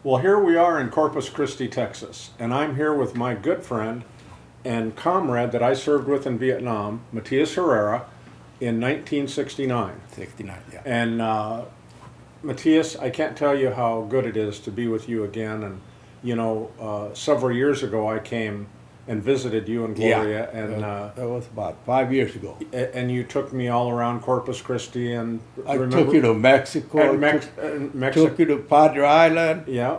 Well, here we are in Corpus Christi, Texas, and I'm here with my good friend and comrade that I served with in Vietnam, Matius Herrera, in 1969. 69, yeah. And Matias, I can't tell you how good it is to be with you again. And several years ago I came and visited you in Gloria, and that was about 5 years ago. and you took me all around Corpus Christi, and I took you to Mexico. and Mexico. Took you to Padre Island. Yeah,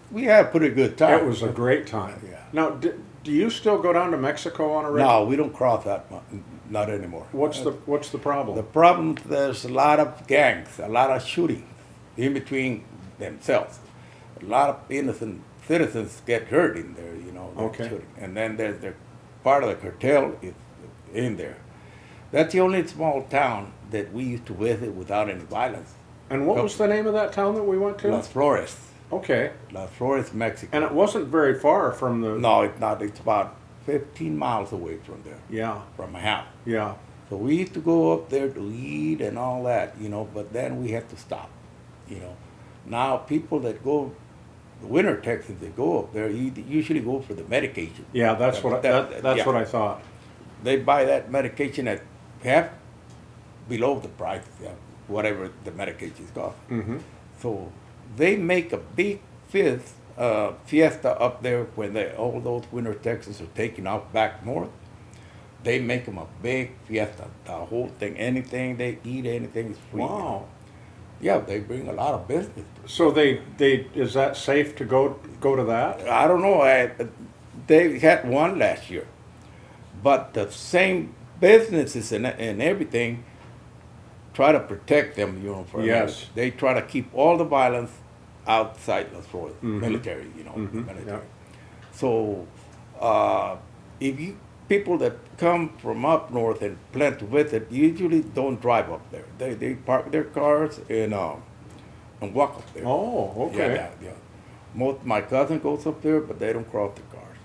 We had a pretty good time. it was a great time. Yeah. Now, do you still go down to Mexico on a regular? No, we don't cross that mountain, not anymore. What's the problem? The problem? There's a lot of gangs, a lot of shooting in between themselves. A lot of innocent citizens get hurt in there, they're Okay. shooting. And then there's the part of the cartel is in there. That's the only small town that we used to visit without any violence. And what was the name of that town that we went to? Las Flores. Okay. Las Flores, Mexico. And it wasn't very far from the. No, it's not. It's about 15 miles away from there, Yeah. from my house. Yeah. So we used to go up there to eat and all that, but then we had to stop, Now people that go, the winter Texans that go up there, usually go for the medication. Yeah, that's what Yeah. what I thought. They buy that medication at half below the price, whatever the medication cost. Mm-hmm. So they make a big fiesta up there when all those winter Texans are taking off back north. They make them a big fiesta, the whole thing, anything they eat, anything is free. Wow. Yeah, they bring a lot of business. So they is that safe to go to that? I don't know. They had one last year, but the same businesses and everything try to protect them. Yes. They try to keep all the violence outside Las Flores, Mhm. military. Mhm, Military. yeah. So if you people that come from up north and plan to visit usually don't drive up there. They park their cars and walk up there. Oh, okay. Yeah. Most my cousin goes up there, but they don't cross the cars.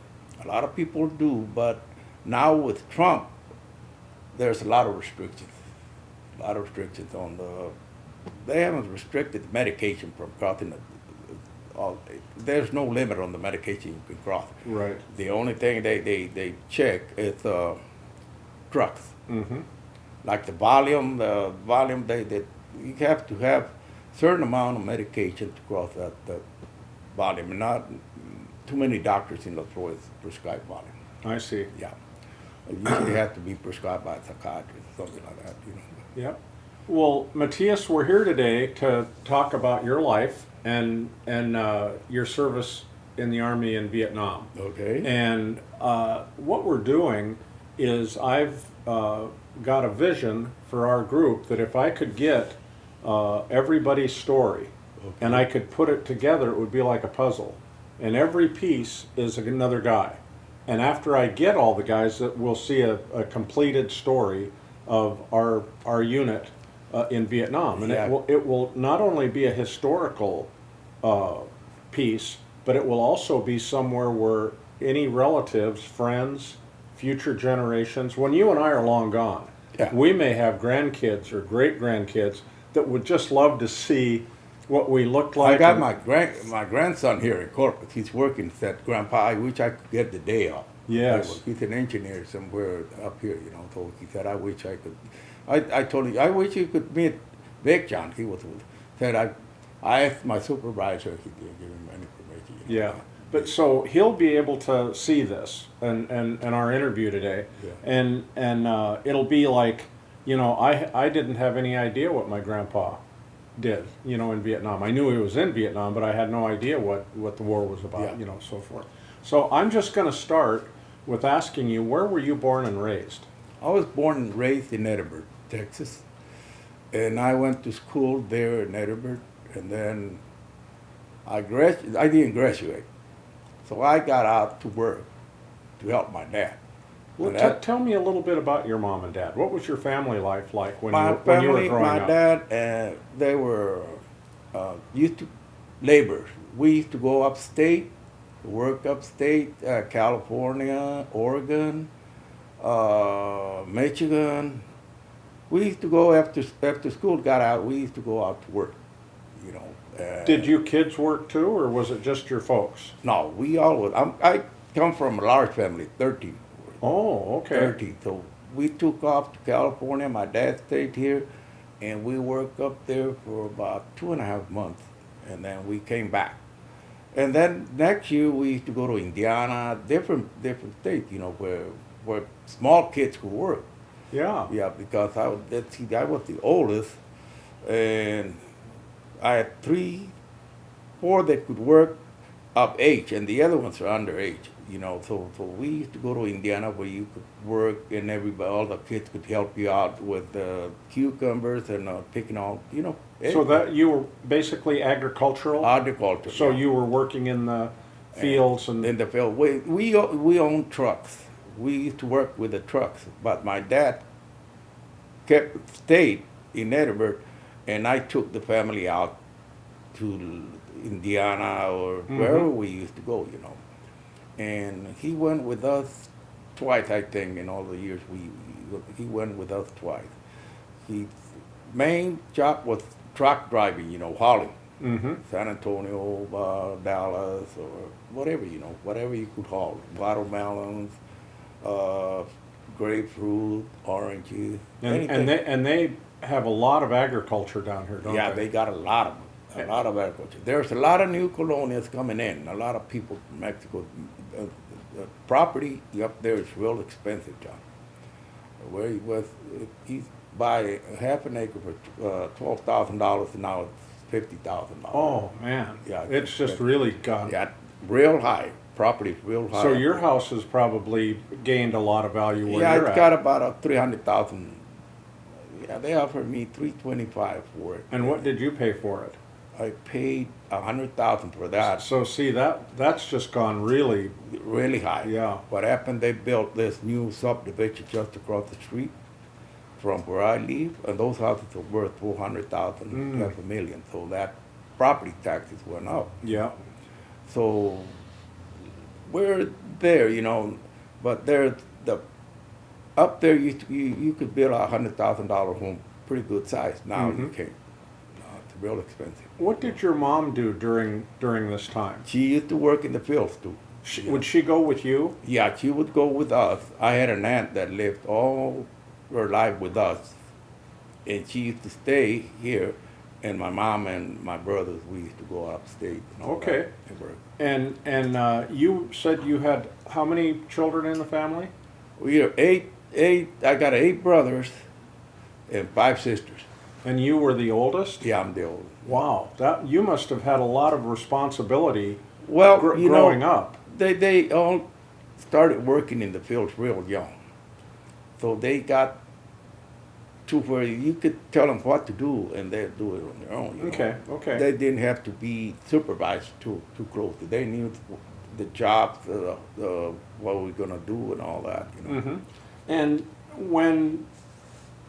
A lot of people do, but now with Trump, there's a lot of restrictions. A lot of restrictions on they haven't restricted medication from crossing there's no limit on the medication you can cross. Right. The only thing they check is drugs. Mm-hmm. Like the volume, you have to have certain amount of medication to cross the volume, and not too many doctors in Las Flores prescribe volume. I see. Yeah, it usually has to be prescribed by a psychiatrist, something like that. Yep. Well, Matias, we're here today to talk about your life and your service in the Army in Vietnam. Okay. And what we're doing is I've got a vision for our group that if I could get everybody's story and I could put it together, it would be like a puzzle. And every piece is another guy. And after I get all the guys, that we'll see a completed story of our unit in Vietnam. And Yeah. it will not only be a historical piece, but it will also be somewhere where any relatives, friends, future generations, when you and I are long gone, Yeah. we may have grandkids or great grandkids that would just love to see what we looked like. I got my grandson here in Corpus. He's working. Said, "Grandpa, I wish I could get the day off." Yes. He's an engineer somewhere up here, So he said, "I wish I could." I told him, "I wish you could meet Vic John." He said, I asked my supervisor if he didn't give him any information. Yeah. But so he'll be able to see this and our interview today, Yeah. and it'll be like, I didn't have any idea what my grandpa did, in Vietnam. I knew he was in Vietnam, but I had no idea what the war was about, Yeah. So forth. So I'm just going to start with asking you, where were you born and raised? I was born and raised in Edinburgh, Texas, and I went to school there in Edinburgh, and then I didn't graduate, so I got out to work to help my dad. Well, tell me a little bit about your mom and dad. What was your family life like when you were growing my up? dad, they were used to labor. We used to go upstate, work upstate, California, Oregon, Michigan. We used to go after school got out. We used to go out to work, you know. Did you kids work too, or was it just your folks? No, we always, I come from a large family, 13. Oh, okay. 13. So we took off to California. My dad stayed here, and we worked up there for about 2.5 months, and then we came back. And then next year we used to go to Indiana, different states, you know, where small kids could work. Yeah. Yeah, because I was the oldest, and I had 4 that could work of age, and the other ones are underage. You know, so we used to go to Indiana where you could work, and all the kids could help you out with cucumbers and picking all, you know. So that you were basically agricultural? Agriculture. So yeah. you were working in the fields and In the field. We own trucks. We used to work with the trucks, but my dad stayed in Edinburgh, and I took the family out to Indiana or wherever we used to go, you know. And he went with us twice, I think, in all the years he went with us twice. His main job was truck driving, you know, hauling. San Antonio, Dallas, or whatever, you know, whatever you could haul. Watermelons, grapefruit, oranges, anything. and they have a lot of agriculture down here, don't Yeah, they? they got a lot of agriculture. There's a lot of new colonials coming in. A lot of people from Mexico. Property up there is real expensive, John. Where he was, he's buy half an acre for $12,000, and now it's $50,000. Oh man, Yeah, it's just really gone. Yeah, real high. Property's real high. So your house has probably gained a lot of value where yeah, you're it's at. got about a 300,000. Yeah, they offered me $325 for it. And what did you pay for it? I paid $100,000 for that. So see that's just gone really. Really high. Yeah. What happened? They built this new subdivision just across the street from where I live, and those houses are worth $400,000, half a million. So that property taxes went up. Yeah. So we're there, you know, but there's up there you could build a $100,000 home, pretty good size. Now you can't. No, it's real expensive. What did your mom do during this time? She used to work in the fields too. Would she go with you? Yeah, she would go with us. I had an aunt that lived all her life with us, and she used to stay here. And my mom and my brothers, we used to go upstate. And all Okay. that and work. And you said you had how many children in the family? We are eight. I got 8 brothers and 5 sisters. And you were the oldest? Yeah, I'm the oldest. Wow, that you must have had a lot of responsibility. Well, growing up. They all started working in the fields real young, so they got to where you could tell them what to do, and they'd do it on their own. You know? Okay. They didn't have to be supervised too closely. They knew the jobs, what we're gonna do, and all that. You know. And when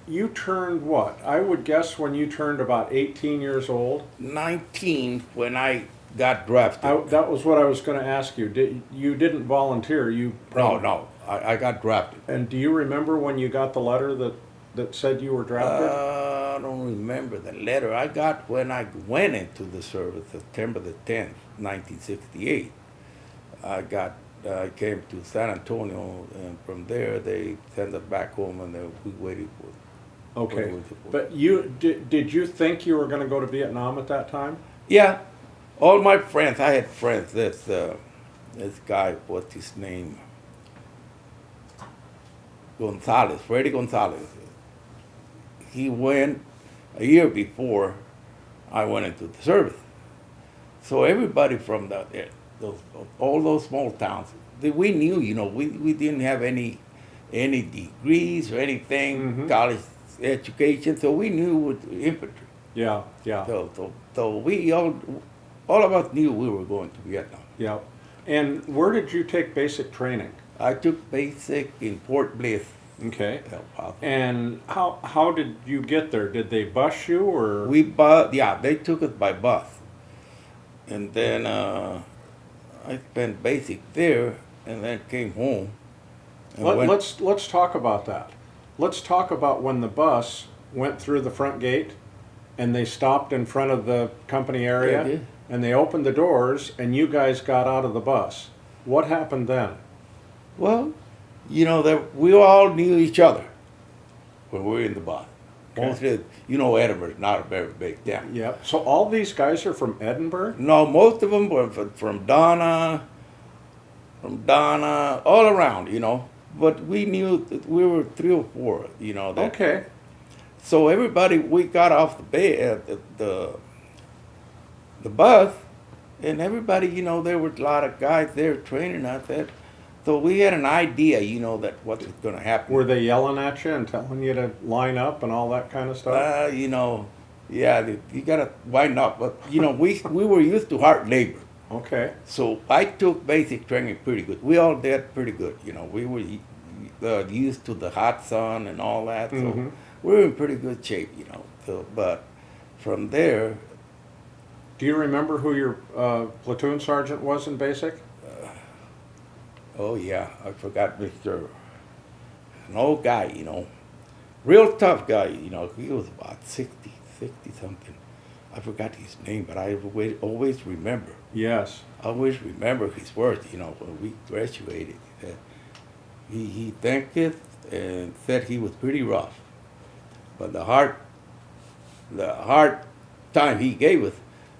you turned what? I would guess when you turned about 18 years old. 19 when I got drafted. That was what I was going to ask you. You didn't volunteer? No. I got drafted. And do you remember when you got the letter that said you were drafted? I don't remember the letter. I got when I went into the service, September the 10th, 1968. I came to San Antonio, and from there they sent us back home, and then we waited for it. Okay. But did you think you were going to go to Vietnam at that time? Yeah. All my friends, I had friends. This guy, what's his name? Freddy Gonzalez. He went a year before I went into the service. So everybody from all those small towns, we knew, you know, we didn't have any degrees or anything, college education, so we knew with infantry. Yeah. So we all of us knew we were going to Vietnam. Yeah. And where did you take basic training? I took basic in Fort Bliss. Okay. El Paso. And how did you get there? Did they bus you or? They took us by bus. And then I spent basic there, and then came home. Let's talk about that. Let's talk about when the bus went through the front gate and they stopped in front of the company area, They did. and they opened the doors, and you guys got out of the bus. What happened then? Well, you know that we all knew each other when we were in the bus. Okay. Mostly, you know, Edinburgh's not a very big town. Yep. So all these guys are from Edinburgh? No, most of them were from Donna, all around, you know. But we knew that we were 3 or 4, you know. That, Okay. So everybody, we got off the bus, and everybody, you know, there were a lot of guys there training us. So we had an idea, you know, that what was going to happen. Were they yelling at you and telling you to line up and all that kind of stuff? You know, yeah, you got to wind up. But, you know, we were used to hard labor. Okay. So I took basic training pretty good. We all did pretty good. You know, we were used to the hot sun and all that. So Mhm. we were in pretty good shape, you know. So, but from there, Do you remember who your platoon sergeant was in basic? oh yeah, I forgot Mr. An old guy, you know, real tough guy. You know, he was about 60 something. I forgot his name, but I always remember. Yes. I always remember his words, you know, when we graduated. He thanked us and said he was pretty rough. But the hard time he gave us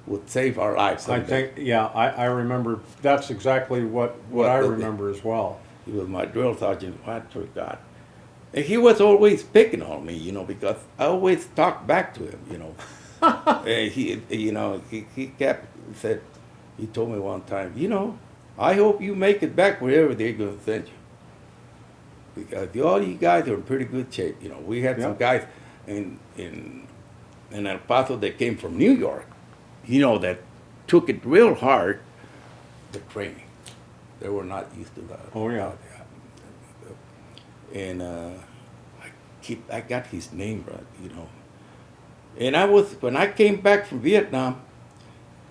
would save our lives. I someday. think, yeah, I remember, that's exactly what What I the- remember as well. He was my drill sergeant, I forgot. And he was always picking on me, you know, because I always talked back to him, you know. And he, you know, he kept, said, he told me one time, you know, I hope you make it back wherever they're going to send you. Because all you guys are in pretty good shape, you know. We had some Yep. guys in El Paso that came from New York, you know, that took it real hard, the training. They were not used to that. Oh, yeah. And I got his name right, you know. And when I came back from Vietnam,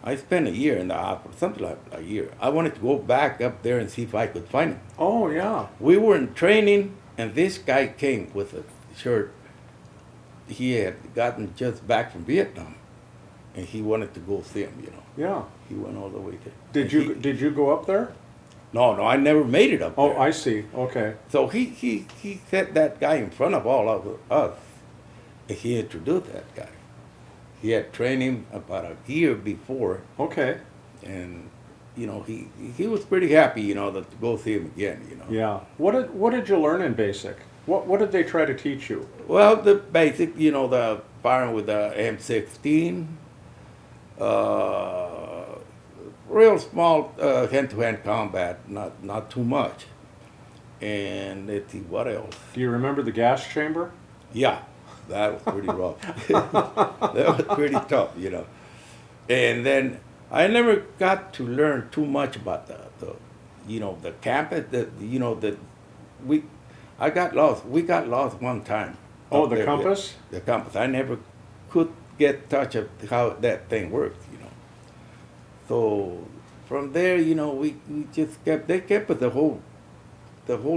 I spent a year in the hospital, something like a year. I wanted to go back up there and see if I could find him. Oh, yeah. We were in training, and this guy came with a shirt. He had gotten just back from Vietnam, and he wanted to go see him, you know. Yeah. He went all the way there. Did you go up there? No, I never made it up Oh, there. I see. Okay. So he set that guy in front of all of us, and he introduced that guy. He had trained him about a year before, Okay. and you know he was pretty happy, you know, to go see him again, you know. Yeah. What did you learn in basic? What did they try to teach you? Well, the basic, you know, the firing with the M16, real small hand-to-hand combat, not too much. And let's see, what else? Do you remember the gas chamber? Yeah, that was pretty rough. That was pretty tough, you know. And then I never got to learn too much about the you know, the campus. You know, I got lost. We got lost one time. Oh, up the there. compass? The compass. I never could get touch of how that thing works, you know. So from there, you know, we just they kept us the whole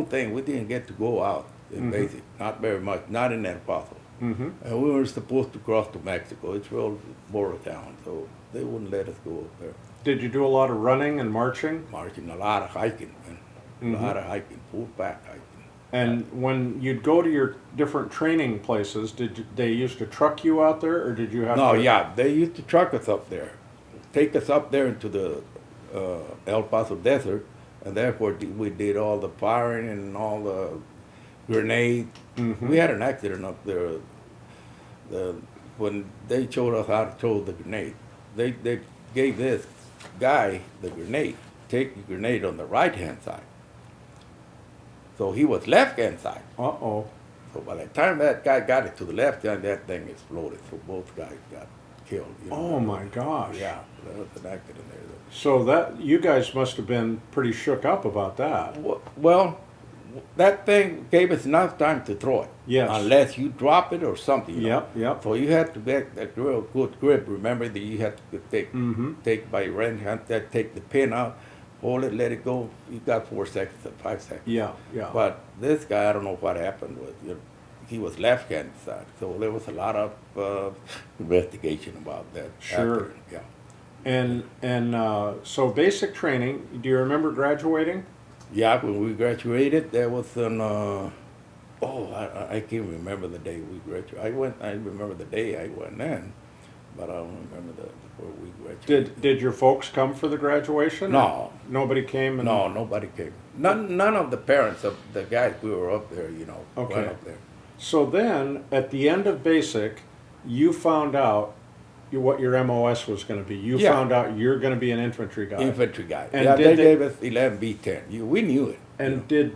thing. We didn't get to go out in basic, not very much, not in El Paso. Mm-hmm. And we were supposed to cross to Mexico. It's real border town, so they wouldn't let us go up there. Did you do a lot of running and marching? Marching, a lot of hiking, man. A lot of hiking, full back hiking. And when you'd go to your different training places, they used to truck you out there, or did you have No, to? yeah, they used to truck us up there, take us up there into the El Paso desert, and therefore we did all the firing and all the grenades. Mhm. We had an accident up there. When they showed us how to throw the grenade, they gave this guy the grenade. Take the grenade on the right hand side. So he was left hand side. Uh-oh. So by the time that guy got it to the left hand, that thing exploded. So both guys got killed. You know? Oh my gosh. Yeah, there was an accident there. So that you guys must have been pretty shook up about that. Well, that thing gave us enough time to throw it. Yes. Unless you drop it or something. You know? Yep. So you had to get a real good grip. Remember that you had to take by your right hand, take the pin out, hold it, let it go. You got 4 seconds or 5 seconds. Yeah. But this guy, I don't know what happened with. he was left-hand side. So there was a lot of investigation about that. Sure. After, yeah. And so basic training, do you remember graduating? Yeah, when we graduated, there was an, I can't remember the day we graduated. I remember the day I went in, but I don't remember where we graduated. Did your folks come for the graduation? No. Nobody came? No, nobody came. None of the parents of the guys we were up there, Okay. went up there. So then, at the end of basic, you found out what your MOS was going to be. You Yeah. found out you're going to be an infantry guy. Infantry guy. And Yeah, did they they- gave us 11B10. We knew it. And did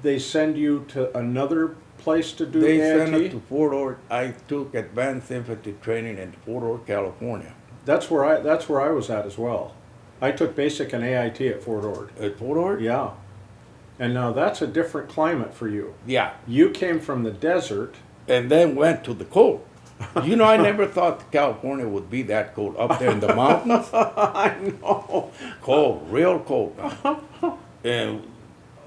they send you to another place to do They AIT? sent us to Fort Ord. I took advanced infantry training in Fort Ord, California. That's where I was at as well. I took basic and AIT at Fort Ord. At Fort Ord? Yeah. And now that's a different climate for you. Yeah. You came from the desert. And then went to the cold. I never thought California would be that cold up there in the mountains. I know. Cold, real cold. And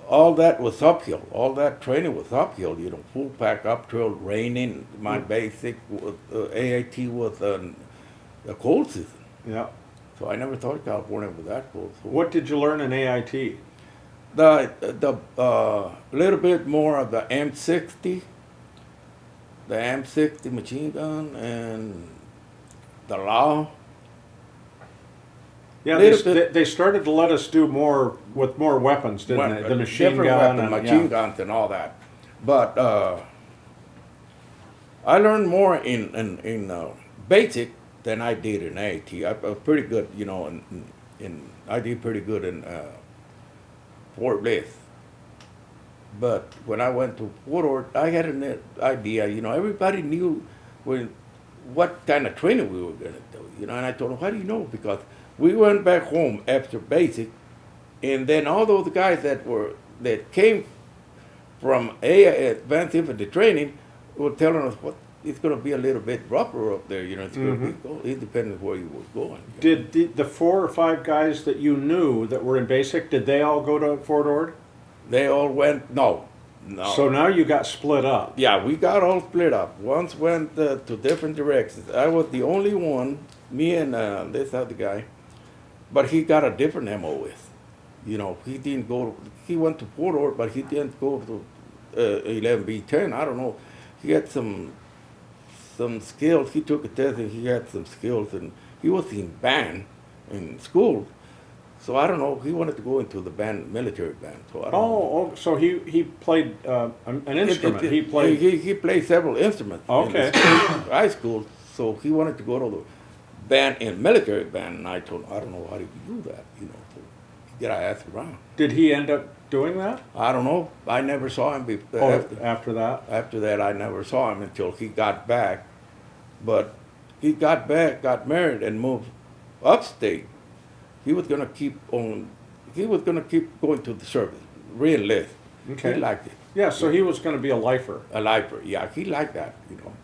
all that was uphill. All that training was uphill. Full pack up trail, raining. My basic was, AIT was a cold season. Yeah. So I never thought California was that cold. So What did you learn in AIT? the little bit more of the M60, the M60 machine gun, and the law. Yeah, Little bit- they started to let us do more with more weapons, didn't they? The machine different gun weapon, and machine guns, and all that. But I learned more in basic than I did in AIT. I was pretty good, I did pretty good in Fort Bliss. But when I went to Fort Ord, I had an idea. Everybody knew what kind of training we were going to do. And I told them, how do you know? Because we went back home after basic, and then all those guys that came from advanced infantry training were telling us what it's going to be a little bit rougher up there. It's going to be cold. It depends where you were going. Did the 4 or 5 guys that you knew that were in basic, did they all go to Fort Ord? They all went, no. So now you got split up. Yeah, we got all split up. Once went to different directions. I was the only one, me and this other guy, but he got a different MOS. He didn't go, he went to Fort Ord, but he didn't go to 11B10. I don't know. He had some skills. He took a test and he had some skills, and he was in band in school. So I don't know. He wanted to go into the band, military band. So I don't know. So he played an instrument. He played. He played several instruments. Okay. In high school. So he wanted to go to the band in military band, and I told him, I don't know how to do that. So you gotta ask around. Did he end up doing that? I don't know. I never saw him before. After that? After that, I never saw him until he got back. But he got back, got married, and moved upstate. He was gonna keep on. He was gonna keep going to the service, re-enlist. Okay. He liked it. Yeah, so he was going to be a lifer. A lifer, yeah, he liked that.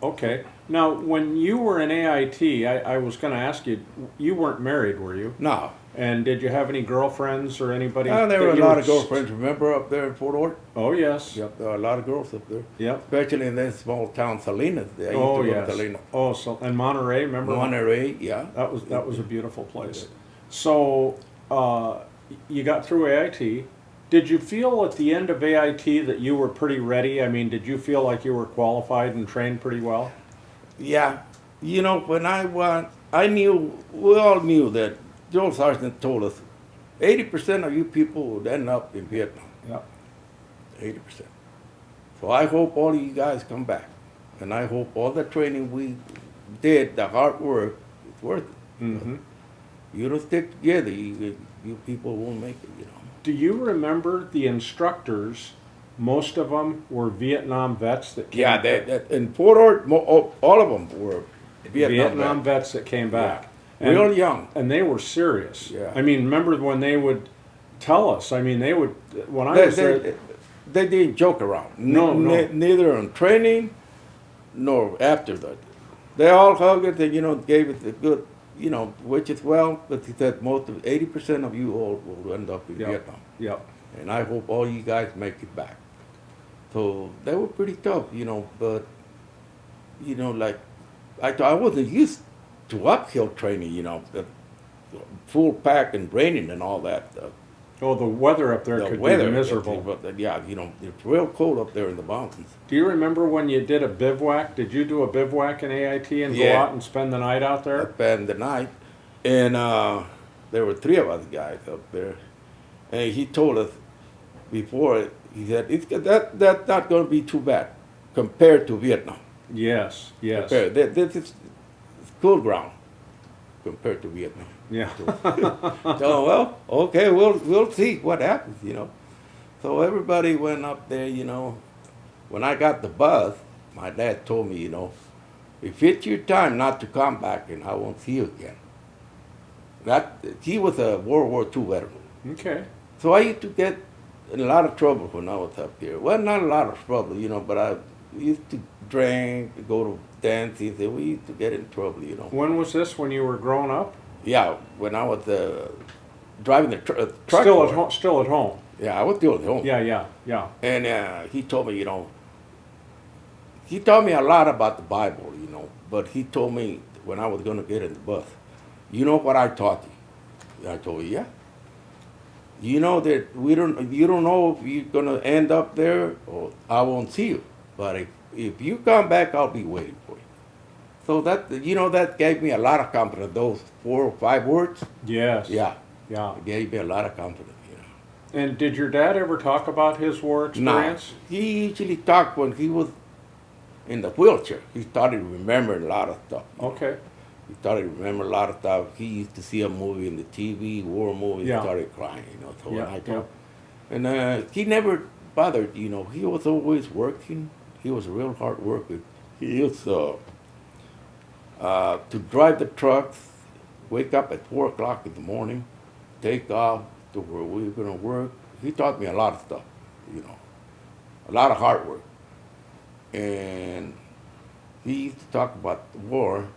Okay. Now, when you were in AIT, I was going to ask you, you weren't married, were you? No. And did you have any girlfriends or anybody? There that were a you lot of girlfriends. Remember up there in Fort Ord? Oh, yes. Yep, there were a lot of girls up there. Yep. Especially in that small town, Salinas. I used Oh, to go to yes. Salinas. Oh, so, and Monterey, remember? Monterey, yeah. That was a beautiful place. So, you got through AIT. Did you feel at the end of AIT that you were pretty ready? I mean, did you feel like you were qualified and trained pretty well? Yeah. When I went, we all knew that Joe Sargent told us 80% of you people would end up in Vietnam. Yeah. 80%. So I hope all of you guys come back. And I hope all the training we did, the hard work, it's worth it. Mm-hmm. You don't stick together, you people won't make it, Do you remember the instructors? Most of them were Vietnam vets that came Yeah, back. in Fort Ord, all of them were Vietnam vets that came back. Yeah. Real young. And they were serious. Yeah. I mean, remember when they would tell us, they would, when I was there. They didn't joke around. No. Neither on training nor after that. They all hugged it and, gave it a good, which is well, but he said 80% of you all will end up in Vietnam. Yep. And I hope all you guys make it back. So they were pretty tough, but, like, I wasn't used to uphill training, the full pack and raining and all that. Oh, the weather up there The could weather, be miserable. but yeah, it's real cold up there in the mountains. Do you remember when you did a bivouac? Did you do a bivouac in AIT and go Yeah. out and spend the night out I there? spent the night, and there were 3 of us guys up there, and he told us before, he said, that's not going to be too bad compared to Vietnam. Yes, yes. This is cool ground compared to Vietnam. Yeah. So, well, okay, we'll see what happens, So everybody went up there, When I got the bus, my dad told me, if it's your time not to come back, and I won't see you again. He was a World War II veteran. Okay. So I used to get in a lot of trouble when I was up here. Well, not a lot of trouble, but I used to drink, go to dances, and we used to get in trouble, When was this? When you were growing up? Yeah, when I was driving the truck. Still for at it. home. Still at home. Yeah, I was still at home. Yeah. And he told me, he taught me a lot about the Bible, but he told me when I was going to get in the bus, you know what I taught you? I told you, yeah. You know that you don't know if you're going to end up there or I won't see you. But if you come back, I'll be waiting for you. So that gave me a lot of confidence, those 4 or 5 words. Yes. Yeah. Yeah. It gave me a lot of confidence, And did your dad ever talk about his war experience? No, he usually talked when he was in the wheelchair. He started remembering a lot of stuff. Okay. He started remembering a lot of stuff. He used to see a movie in the TV, war movie, Yeah. he started crying, So when I Yeah. told, and he never bothered, He was always working. He was a real hard worker. He used to drive the trucks, wake up at 4 o'clock in the morning, take off to where we were going to work. He taught me a lot of stuff, a lot of hard work. And he used to talk about the war,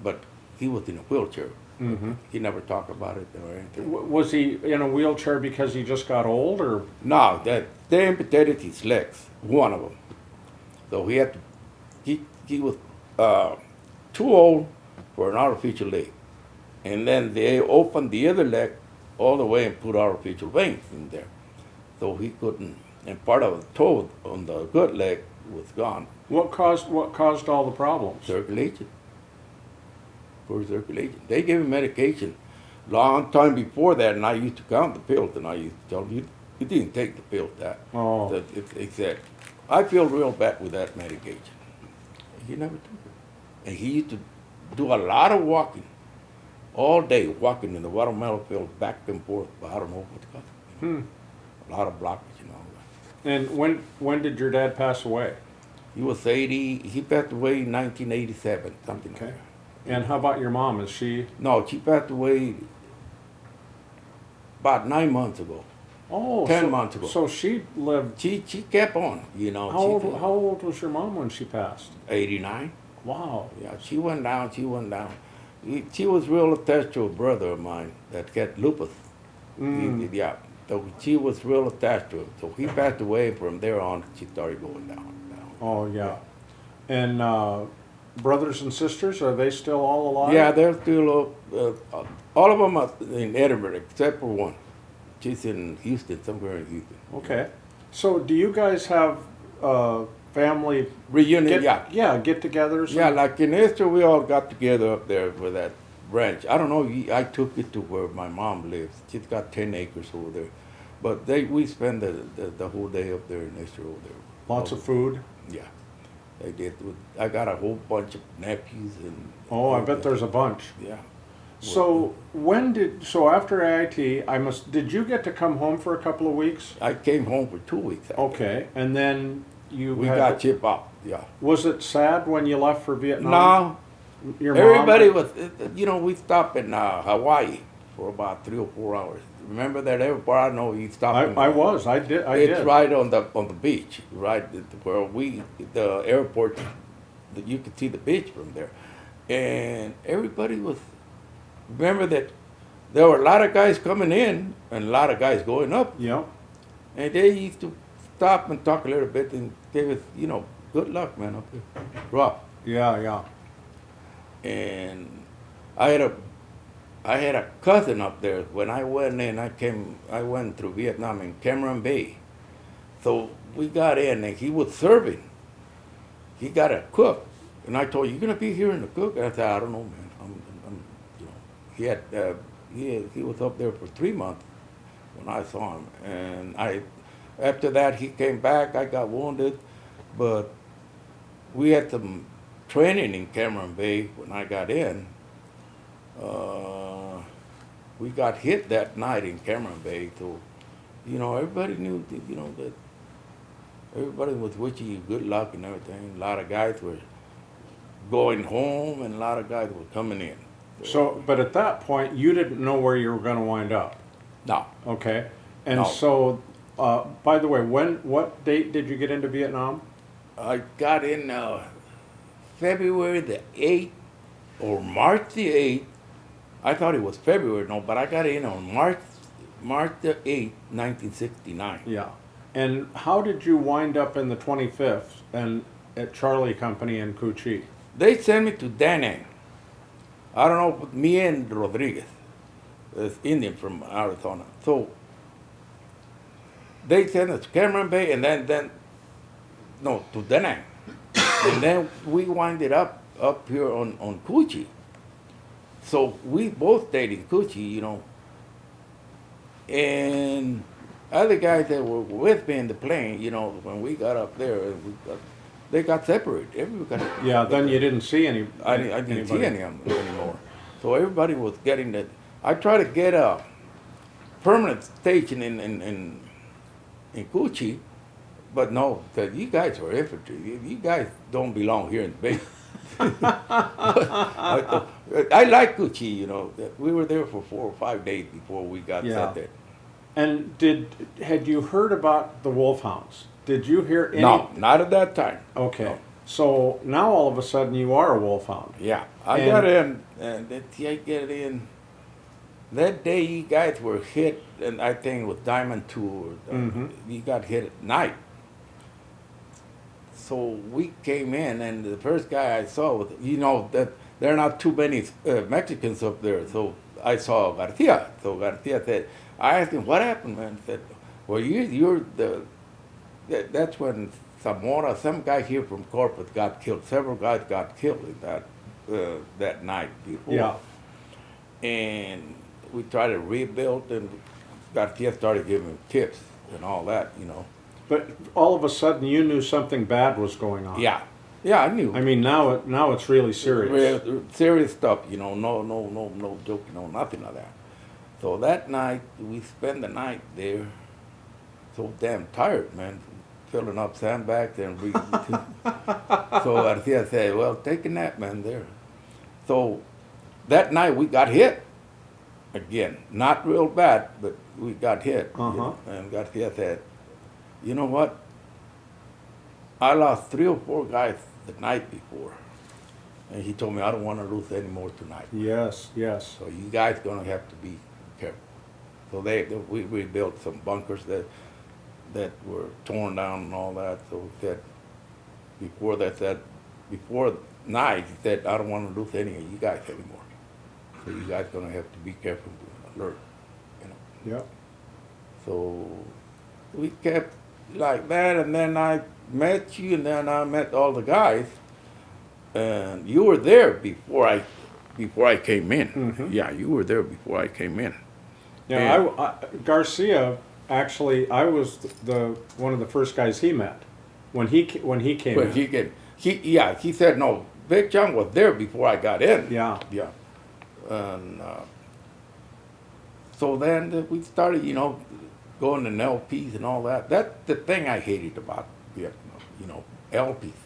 but he was in a wheelchair. Mm-hmm. He never talked about it or anything. Was he in a wheelchair because he just got old, or? No, they amputated his legs, one of them. So he had to, he was too old for an artificial leg. And then they opened the other leg all the way and put artificial veins in there. So he couldn't, and part of the toe on the good leg was gone. What caused all the problems? Circulation. Poor circulation. They gave him medication long time before that, and I used to count the pills, and I used to tell him, you didn't take the pills that. Oh. He said, I feel real bad with that medication. He never took it. And he used to do a lot of walking, all day walking in the watermelon field back and forth, but I don't know what's causing it. A lot of blockage and all that. And when did your dad pass away? He was 80, he passed away in 1987, something like Okay. that. And how about your mom? Is she? No, she passed away about 9 months ago. Oh, 10 months ago. So she lived. She kept on, How old was your mom when she passed? 89. Wow. Yeah, she went down. She was real attached to a brother of mine that got lupus. Yeah, so she was real attached to him. So he passed away. From there on, she started going down. Oh yeah. And brothers and sisters, are they still all alive? Yeah, they're still, all of them are in Edinburgh except for one. She's in Houston, somewhere in Houston. Okay. So do you guys have family Reunion, yeah. Yeah, get-togethers? Yeah, like in Easter, we all got together up there with that ranch. I don't know, I took it to where my mom lives. She's got 10 acres over there. But we spend the whole day up there in Easter over there. Lots of food? Yeah, they did. I got a whole bunch of nephews and. Oh, I bet there's a bunch. Yeah. So after AIT, did you get to come home for a couple of weeks? I came home for 2 weeks. Actually. Okay, and then We got shipped out, yeah. Was it sad when you left for Vietnam? No, Your everybody mom, was, we stopped in Hawaii for about 3 or 4 hours. Remember that airport? I know you stopped. I did. It's right on the beach, right where the airport, you could see the beach from there. And everybody was, remember that there were a lot of guys coming in and a lot of guys going up. Yep. And they used to stopped and talked a little bit and gave us, good luck, man, up there. Rough. Yeah. And I had a cousin up there. When I went in, I went through Vietnam in Cameron Bay. So we got in and he was serving. He got a cook. And I told you gonna be here in the cook? And I said, I don't know, man. He had, he was up there for 3 months when I saw him. And after that, he came back. I got wounded, but we had some training in Cameron Bay when I got in. We got hit that night in Cameron Bay, so everybody knew that everybody was wishing you good luck and everything. A lot of guys were going home, and a lot of guys were coming in. So, but at that point, you didn't know where you were going to wind up. No. Okay. And No. so, by the way, what date did you get into Vietnam? I got in February the 8th or March the 8th. I thought it was February, no, but I got in on March the 8th, 1969. Yeah. And how did you wind up in the 25th and at Charlie Company in Cu Chi? They sent me to Da Nang. I don't know, but me and Rodriguez, this Indian from Arizona. So they sent us to Cameron Bay and then to Da Nang. And then we winded up here on Cu Chi. So we both stayed in Cu Chi, And other guys that were with me in the plane, when we got up there, they got separated. Everybody got Yeah, then you didn't see any. I didn't see anybody. any of them anymore. So everybody was getting that. I tried to get a permanent station in Cu Chi, but no, said, you guys are infantry. You guys don't belong here in the base. I like Cu Chi, We were there for 4 or 5 days before we got set there. And had you heard about the Wolfhounds? Did you hear any? No, not at that time. Okay. No. So now all of a sudden you are a Wolfhound. Yeah, I got in, and I get in. That day you guys were hit, and I think with Diamond 2, you got hit at night. So we came in, and the first guy I saw was, that there are not too many Mexicans up there. So I saw Garcia. So Garcia said, I asked him, what happened, man? He said, well, you're that's when Zamora, some guy here from Corpus got killed. Several guys got killed in that night before. Yeah. And we tried to rebuild, and Garcia started giving him tips and all that, But all of a sudden you knew something bad was going on. Yeah, I knew. I mean, now it's really serious. Serious stuff, no joking, no nothing like that. So that night, we spent the night there, so damn tired, man, filling up sandbags and So Garcia said, well, take a nap, man, there. So that night we got hit again. Not real bad, but we got hit. And Garcia said, you know what? I lost 3 or 4 guys the night before. And he told me, I don't want to lose any more tonight. Yes. So you guys going to have to be careful. So we rebuilt some bunkers that were torn down and all that. So he said, before night, he said, I don't want to lose any of you guys anymore. So you guys going to have to be careful and alert. Yep. So we kept like that, and then I met you, and then I met all the guys, and you were there before I came in. Yeah, you were there before I came in. Yeah, Garcia, actually, I was one of the first guys he met when he came in. He said, no, Big John was there before I got in. Yeah. And so then we started, going to LPs and all that. That's the thing I hated about Vietnam, LPs.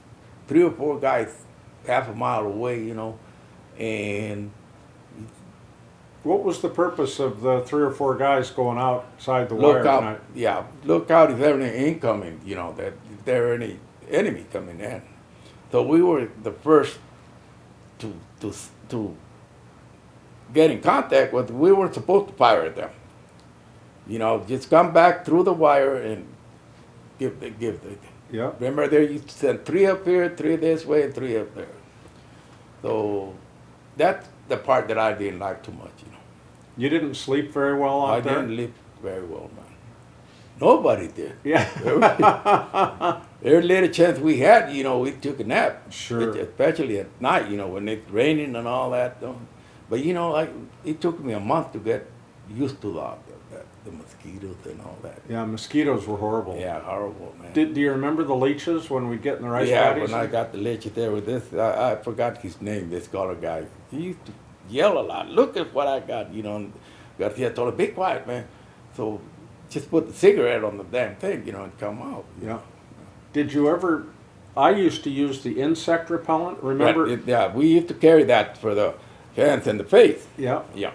3 or 4 guys half a mile away, and What was the purpose of the 3 or 4 guys going outside the wire look out. tonight? Yeah, look out if there's any incoming. That if there any enemy coming in. So we were the first to get in contact with. We weren't supposed to fire at them. Just come back through the wire and give. Yeah. Remember, there you send 3 up here, 3 this way, and 3 up there. So that's the part that I didn't like too much, you know. You didn't sleep very well out I there? didn't live very well, man. Nobody did. Yeah. Every little chance we had, you know, we took a nap. Sure. Especially at night, you know, when it's raining and all that. But, you know, it took me a month to get used to the mosquitoes and all that. Yeah, mosquitoes were horrible. Yeah, horrible, man. Do you remember the leeches when we'd get in the rice Yeah, paddies? when I got the leche there with this, I forgot his name, this color guy. He used to yell a lot. Look at what I got, you know. And Garcia told him, be quiet, man. So just put the cigarette on the damn thing, you know, and come out. Yeah. Did you ever? I used to use the insect repellent. Remember? Yeah, we used to carry that for the hands and the face. Yeah. Yeah.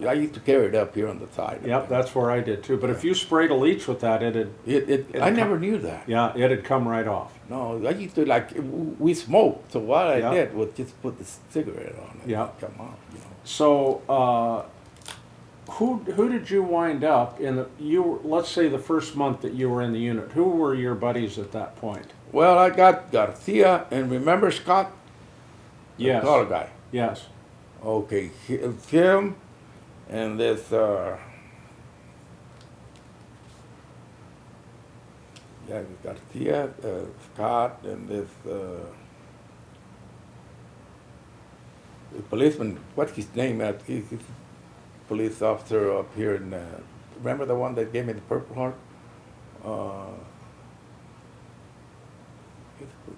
I used to carry it up here on the side. Yep, that's where I did too. But if you sprayed a leech with that, I never knew that. yeah, it'd come right off. No, I used to we smoked. So what I Yeah. did was just put the cigarette on it. Yeah. And come out. You know. So, who did you wind up in? Let's say the first month that you were in the unit. Who were your buddies at that point? Well, I got Garcia, and remember Scott? The Yes. color guy. Yes. Okay, it's him, and this, Garcia, Scott, and this, the policeman, what's his name? He's a police officer up here in, remember the one that gave me the Purple Heart?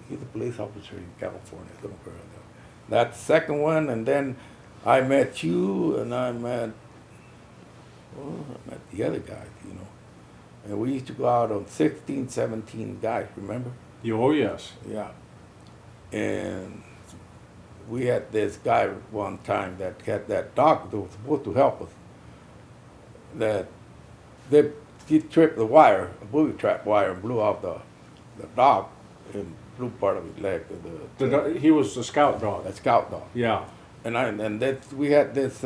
He's a police officer in California, somewhere. That second one, and then I met you, and I met the other guys, you know. And we used to go out on 16, 17 guys, remember? Oh yes. Yeah. And we had this guy one time that had that dog that was supposed to help us. He tripped the wire, a booby trap wire, and blew off the dog and blew part of his leg. He was the scout dog. A scout dog. Yeah. And we had this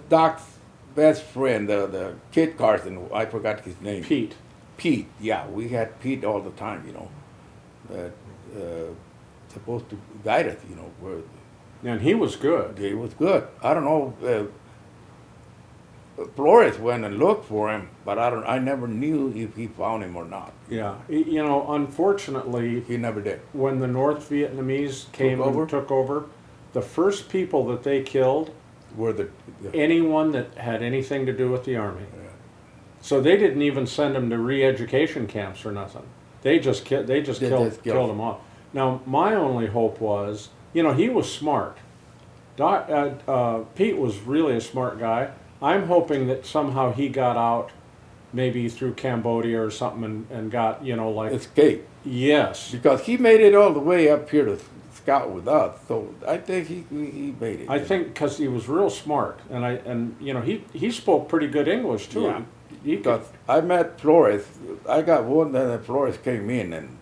doc's best friend, the Kid Carson. I forgot his name. Pete. Pete. Yeah, we had Pete all the time. You know, that supposed to guide us. You know, where And he was good. he was good. I don't know. Flores went and looked for him, but I never knew if he found him or not. Yeah. You know, unfortunately, He never did. when the North Vietnamese came over? and took over, the first people that they killed, Were the anyone that had anything to do with the Army. yeah. So they didn't even send them to re-education camps or nothing. They just killed killed them off. Now, my only hope was, you know, he was smart. Pete was really a smart guy. I'm hoping that somehow he got out, maybe through Cambodia or something, and got, you know, like, Escape. yes. Because he made it all the way up here to scout with us, so I think he made it. I think because he was real smart, and you know, he spoke pretty good English too. Yeah. He could, Because I met Flores. I got one that Flores came in, and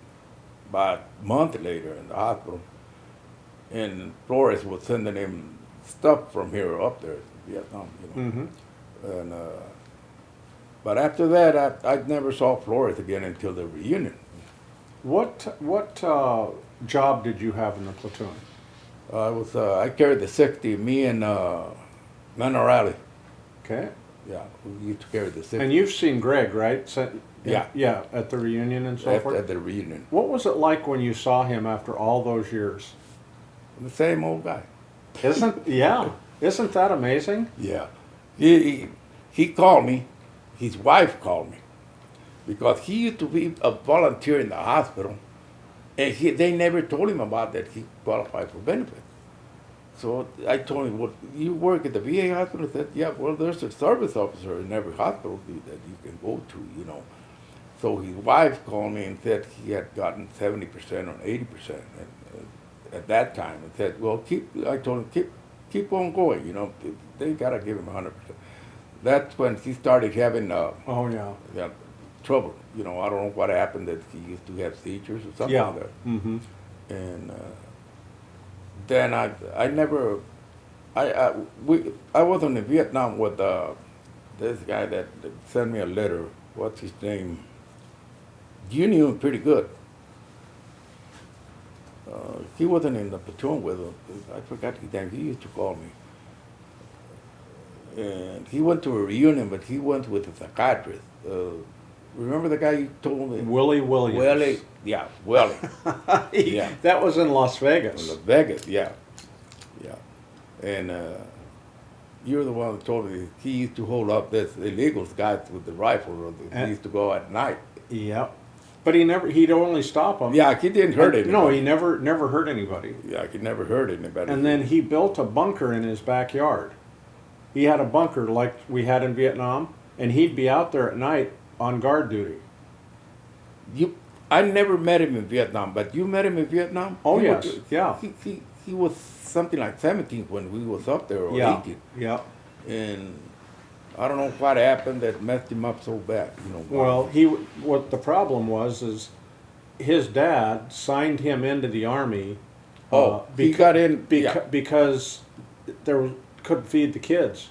about a month later in the hospital, and Flores was sending him stuff from here up there to Vietnam, you know. Mhm. And but after that, I never saw Flores again until the reunion. What job did you have in the platoon? I carried the 60. Me and Manorelli. Okay. Yeah, we used to carry the 60. And you've seen Greg, right? Yeah. Yeah, at the reunion and so at forth. the reunion. What was it like when you saw him after all those years? The same old guy. Isn't that amazing? Yeah. He called me, his wife called me, because he used to be a volunteer in the hospital, and they never told him about that he qualified for benefits. So I told him, well, you work at the VA hospital? He said, yeah, well, there's a service officer in every hospital that you can go to, you know. So his wife called me and said he had gotten 70% or 80% at that time, and said, well, I told him, keep on going, you know, they gotta give him 100%. That's when he started having Oh yeah. trouble. You know, I don't know what happened, that he used to have seizures or something Yeah. like that. Mm-hmm. And then I wasn't in Vietnam with this guy that sent me a letter, what's his name? You knew him pretty good. He wasn't in the platoon with him. I forgot his name. He used to call me. And he went to a reunion, but he went with a psychiatrist. Remember the guy you told me? Willie Williams. Willie, yeah, Willie. Yeah. That was in Las Vegas. Las Vegas, yeah. Yeah. And you're the one that told me he used to hold up this illegal guys with the rifle. He used to go at night. Yep. But he'd only stop them. Yeah, he didn't hurt anybody. No, he never hurt anybody. Yeah, he never hurt anybody. And then he built a bunker in his backyard. He had a bunker like we had in Vietnam, and he'd be out there at night on guard duty. I never met him in Vietnam, but you met him in Vietnam? Oh, yes, yeah. He was something like 17 when we was up there, or Yeah, 18. yeah. And I don't know what happened that messed him up so bad. You know. Well, what the problem was is his dad signed him into the army. He got in because couldn't feed the kids.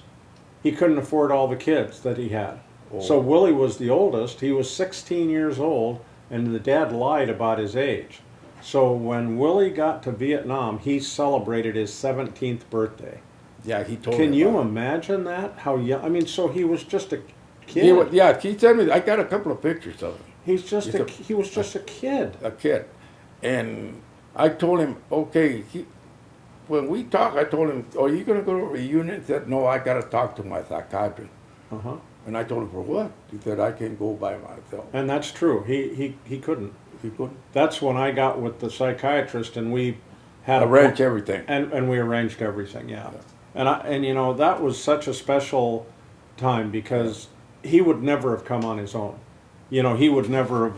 He couldn't afford all the kids that he had. Oh. So Willie was the oldest. He was 16 years old, and the dad lied about his age. So when Willie got to Vietnam, he celebrated his 17th birthday. Yeah, he told me. Can you imagine that? How young? I mean, so he was just a kid. He sent me. I got a couple of pictures of him. He was just a kid. A kid, and I told him, okay. When we talked, I told him, "Are you going to go to a reunion?" He said, "No, I got to talk to my psychiatrist." Uh-huh. And I told him, "For what?" He said, "I can't go by myself." And that's true. He couldn't. He couldn't. That's when I got with the psychiatrist, and we had arranged everything. And we arranged everything. Yeah. And you know, that was such a special time because he would never have come on his own. You know, he would never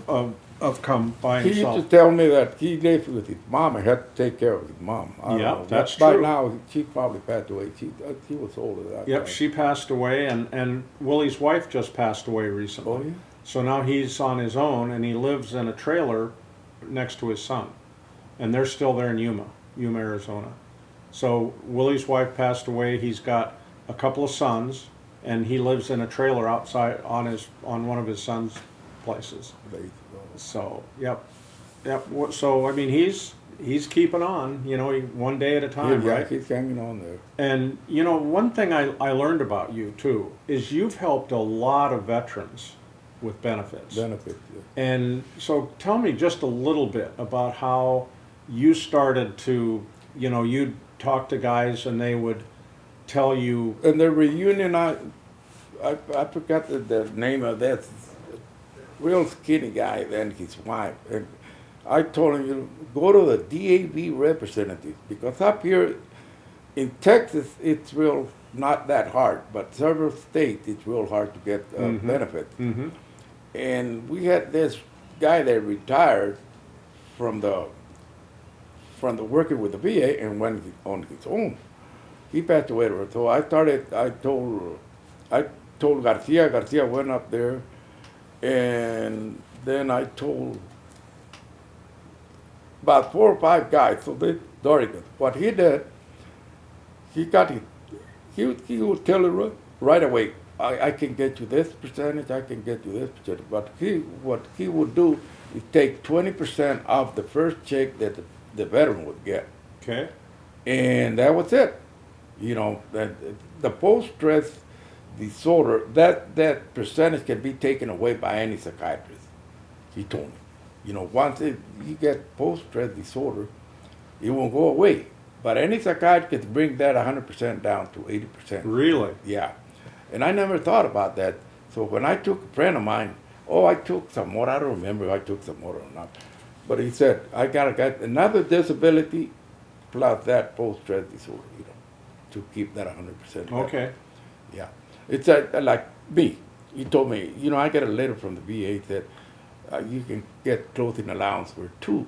have come by himself. He used to tell me that he lived with his mom and had to take care of his mom. Yeah, that's by true. now, she probably passed away. She was older at that Yep, time. she passed away, and Willie's wife just passed away recently. Oh, yeah? So now he's on his own, and he lives in a trailer next to his son. And they're still there in Yuma, Arizona. So Willie's wife passed away. He's got a couple of sons, and he lives in a trailer outside on one of his son's places. So, yep. So I mean, he's keeping on. You know, one day at a time, Yeah, right? he's hanging on there. And you know, one thing I learned about you too is you've helped a lot of veterans with benefits. Benefits, yeah. And so tell me just a little bit about how you started to, you know, you'd talk to guys and they would tell you. And the reunion, I forgot the name of that real skinny guy and his wife. And I told him, you know, go to the DAV representative, because up here in Texas, it's real not that hard, but several states, it's real hard to get benefits. Mm-hmm. And we had this guy that retired from the working with the VA and went on his own. He passed away. So I told Garcia went up there, and then I told about 4 or 5 guys. So they started. What he did, he would tell it right away. I can get you this percentage, I can get you this percentage. But what he would do is take 20% of the first check that the veteran would get. Okay. And that was it. You know, that the post-stress disorder, that percentage can be taken away by any psychiatrist. He told me. You know, once you get post-stress disorder, it won't go away. But any psychiatrist can bring that 100% down to 80%. Really? Yeah. And I never thought about that. So when I took a friend of mine, I took some more. I don't remember if I took some more or not. But he said, I got to get another disability plus that post-stress disorder, you know, to keep that 100%. Okay. Yeah. It's like me. He told me, you know, I got a letter from the VA that you can get clothing allowance for two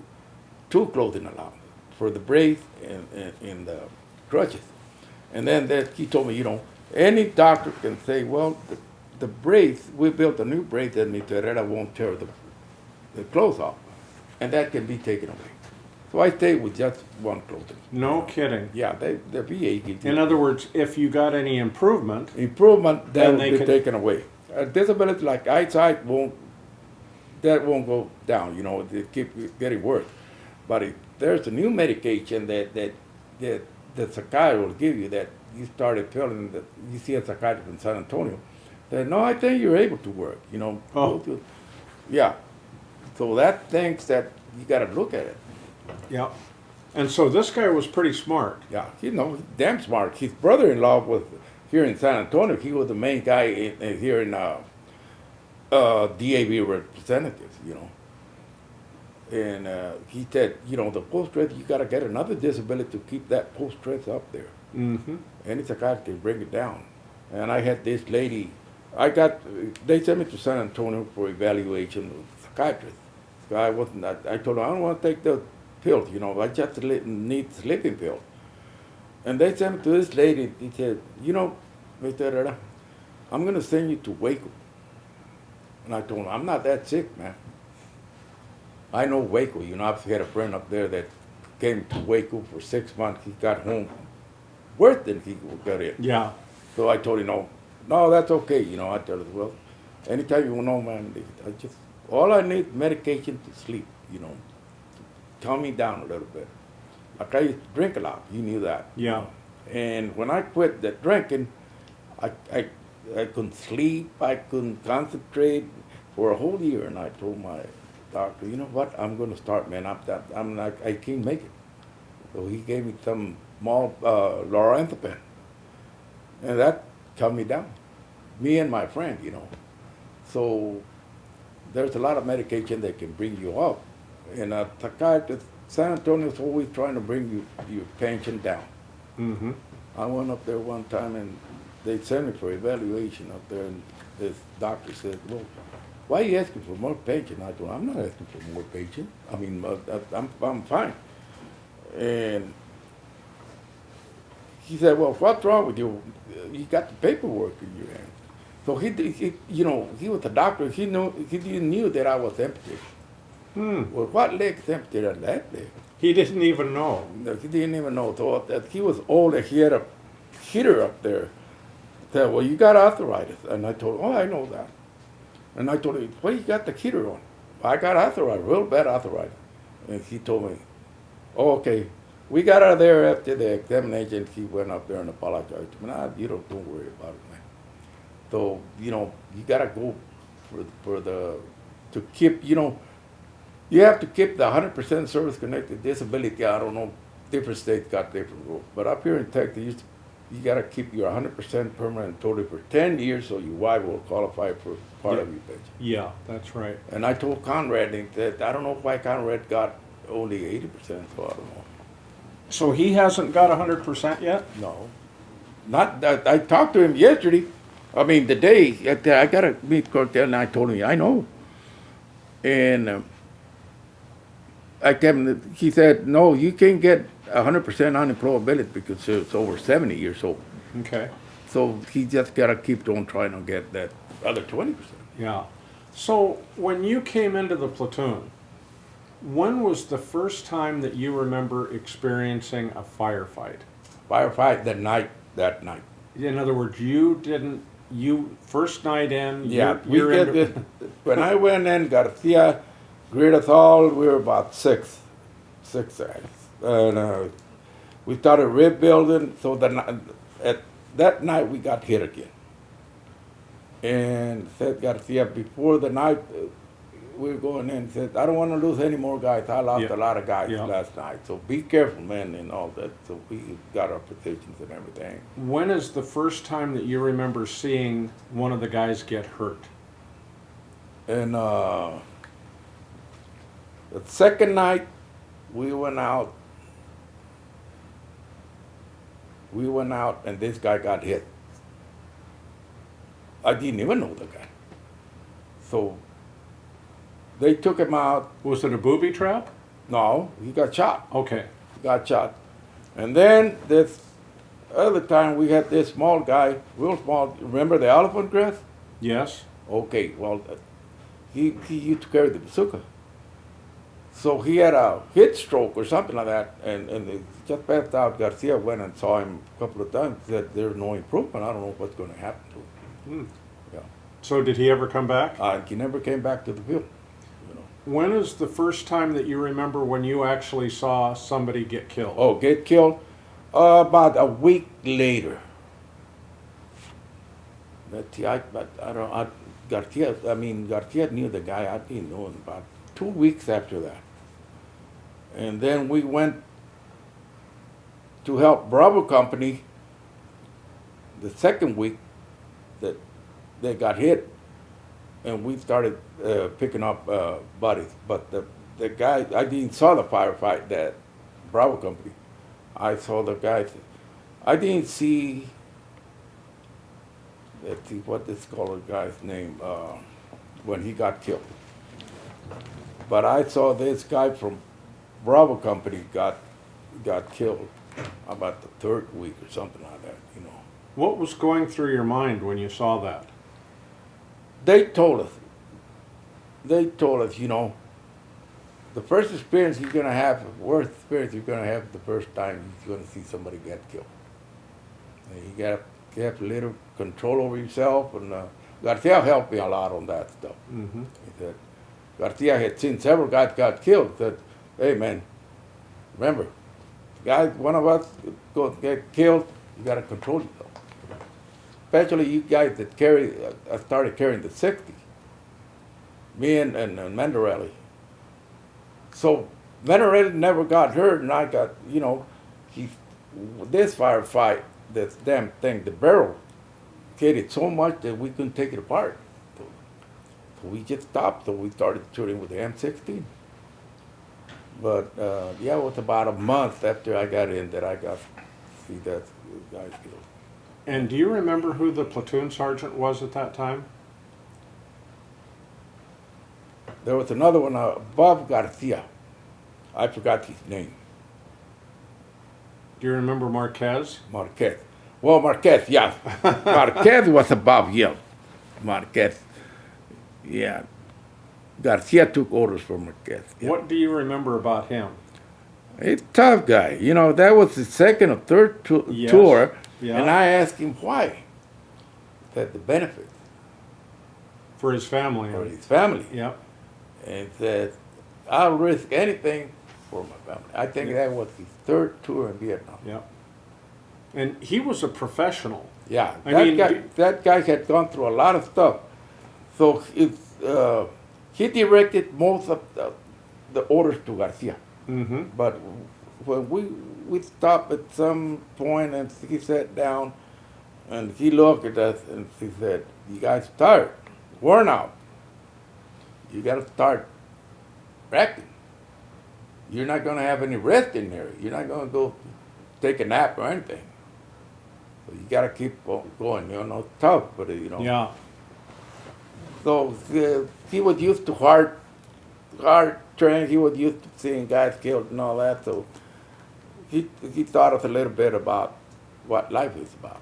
clothing allowance, for the brace and the crutches. And then he told me, you know, any doctor can say, well, the brace, we built a new brace that Matius Herrera won't tear the clothes off. And that can be taken away. So I stayed with just one clothing. No kidding. Yeah, the VA gives you In other words, if you got any improvement, improvement, that Then will they be could- taken away. Disability like eyesight won't go down. You know, they keep getting worse. But if there's a new medication that the psychiatrist will give you that you started telling that you see a psychiatrist in San Antonio, that no, I think you're able to work. You know, Oh. yeah. So that thinks that you got to look at it. yeah. And so this guy was pretty smart. Yeah, you know, he's damn smart. His brother-in-law was here in San Antonio. He was the main guy here in DAV representatives, you know. And he said, you know, the post-stress, you got to get another disability to keep that post-stress up there. Mm-hmm. Any psychiatrist can bring it down. And I had this lady, they sent me to San Antonio for evaluation with a psychiatrist. So I told her, I don't want to take the pills, you know, I just need sleeping pills. And they sent me to this lady. He said, you know, Mr. Herrera, I'm going to send you to Waco. And I told him, I'm not that sick, man. I know Waco. You know, I've had a friend up there that came to Waco for 6 months. He got home worse than he got in. Yeah. So I told him, no, that's okay. You know, I told him, well, anytime you know, man, all I need is medication to sleep, you know, to calm me down a little bit. Like I used to drink a lot. You knew that. Yeah. And when I quit the drinking, I couldn't sleep. I couldn't concentrate for a whole year. And I told my doctor, you know what? I'm going to start, man. I can't make it. So he gave me some small lorazepam, and that calmed me down. Me and my friend, you know. So there's a lot of medication that can bring you up. And a psychiatrist, San Antonio's always trying to bring your pension down. Mm-hmm. I went up there one time and they sent me for evaluation up there, and this doctor said, well, why are you asking for more pension? I told him, I'm not asking for more pension. I mean, I'm fine. And he said, well, what's wrong with you? You got the paperwork in your hand. So he you know, he was a doctor. He knew that I was empty. Well, what leg's empty than that leg? He didn't even know. No, he didn't even know. So he was old and he had a heater up there. Said, well, you got arthritis. And I told him, oh, I know that. And I told him, what you got the heater on? I got arthritis, real bad arthritis. And he told me, oh, okay. We got out of there after the examination. He went up there and apologized to me. Nah, don't worry about it, man. So, you know, you got to go to keep, you know, you have to keep the 100% service-connected disability. I don't know, different states got different rules. But up here in Texas, you got to keep your 100% permanent total for 10 years so your wife will qualify for part of your pension. Yeah, that's right. And I told Conrad that I don't know why Conrad got only 80%, so I don't know. So he hasn't got 100% yet? No. Not that. I talked to him yesterday. I mean, the day I got to meet Quintrell, and I told him, I know. And he said, no, you can't get 100% unemployability because it's over 70 years old. Okay. So he just got to keep on trying to get that other 20%. Yeah. So when you came into the platoon, when was the first time that you remember experiencing a firefight? Firefight that night. In other words, first night in, Yeah, you're we did it. When I went in, Garcia greeted us all. We were about six guys. And we started rebuilding. So at that night, we got hit again. And said Garcia, before the night we were going in, said, I don't want to lose any more guys. I lost a lot of guys last night. So be careful, man, and all that. So we got our positions and everything. When is the first time that you remember seeing one of the guys get hurt? And the second night, we went out, and this guy got hit. I didn't even know the guy. So they took him out. Was it a booby trap? No, he got shot. Okay. Got shot. And then this other time we had this small guy, real small. Remember the elephant grass? Yes. Okay, well, he used to carry the bazooka. So he had a heat stroke or something like that, and he just passed out. Garcia went and saw him a couple of times. Said there's no improvement. I don't know what's going to happen to him. Yeah. So did he ever come back? He never came back to the field. You know. When is the first time that you remember when you actually saw somebody get killed? Oh, get killed? About a week later. Garcia knew the guy. I didn't know him about 2 weeks after that. And then we went to help Bravo Company the second week that they got hit, and we started picking up bodies. But the guy, I didn't saw the firefight that Bravo Company. I saw the guys. I didn't see. Let's see what this colored guy's name when he got killed. But I saw this guy from Bravo Company got killed about the third week or something like that. You know. What was going through your mind when you saw that? They told us, you know, the first experience you're going to have, the worst experience you're going to have the first time you're going to see somebody get killed. And you got to have a little control over yourself. And Garcia helped me a lot on that stuff. Mm-hmm. He said, Garcia had seen several guys got killed. He said, hey, man, remember, guys, one of us go get killed, you got to control yourself. Especially you guys that started carrying the 60. Me and Mandarelli. So Mandarelli never got hurt, and I got, you know, this firefight, this damn thing, the barrel hit it so much that we couldn't take it apart. So we just stopped, so we started shooting with the M16. But yeah, it was about a month after I got in that I got to see that guy killed. And do you remember who the platoon sergeant was at that time? There was another one, Bob Garcia. I forgot his name. Do you remember Marquez? Marquez. Well, Marquez, yeah. Marquez was a Bob Yell. Marquez, yeah. Garcia took orders from Marquez. Yeah. What do you remember about him? He's a tough guy. You know, that was his second or third Yes. tour, Yeah. and I asked him why. That the benefits For his family. for his family. Yep. And said, I'll risk anything for my family. I think that was his third tour in Vietnam. Yep. And he was a professional. Yeah, I that mean, that guy had gone through a lot of stuff. So he directed most of the orders to Garcia. Mm-hmm. But when we stopped at some point and he sat down and he looked at us and he said, you guys are tired, worn out. You got to start practicing. You're not going to have any rest in there. You're not going to go take a nap or anything. So you got to keep going. You know, tough, but you know. Yeah. So he was used to hard training. He was used to seeing guys killed and all that. So he taught us a little bit about what life is about.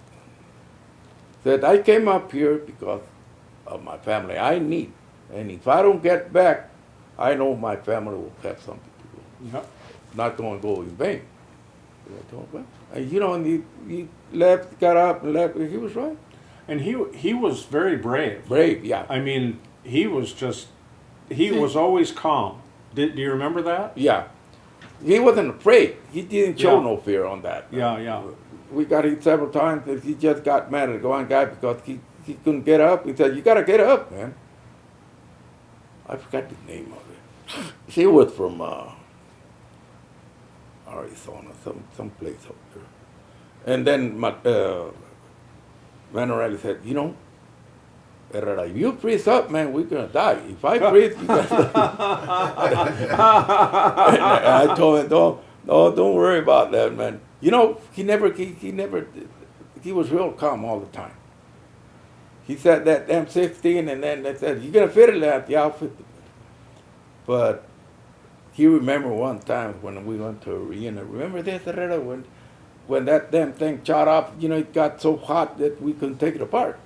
Said, I came up here because of my family. I need. And if I don't get back, I know my family will have something to do. Yep. Not going to go in vain. And you know, and he left, got up and left. He was right. And he was very brave. Brave, yeah. I mean, he was always calm. Do you remember that? Yeah. He wasn't afraid. He didn't show Yeah. no fear on that. Yeah, yeah. We got him several times that he just got mad at the one guy because he couldn't get up. He said, you got to get up, man. I forgot the name of it. He was from Arizona, some place up there. And then Manarelli said, you know, Herrera, if you freeze up, man, we're going to die. If I freeze, you got to I told him, don't worry about that, man. You know, he was real calm all the time. He said that M16, and then they said, you going to fit it out? Yeah, I'll fit it. But he remembered one time when we went to a reunion. Remember this, Herrera, when that damn thing shot off, you know, it got so hot that we couldn't take it apart.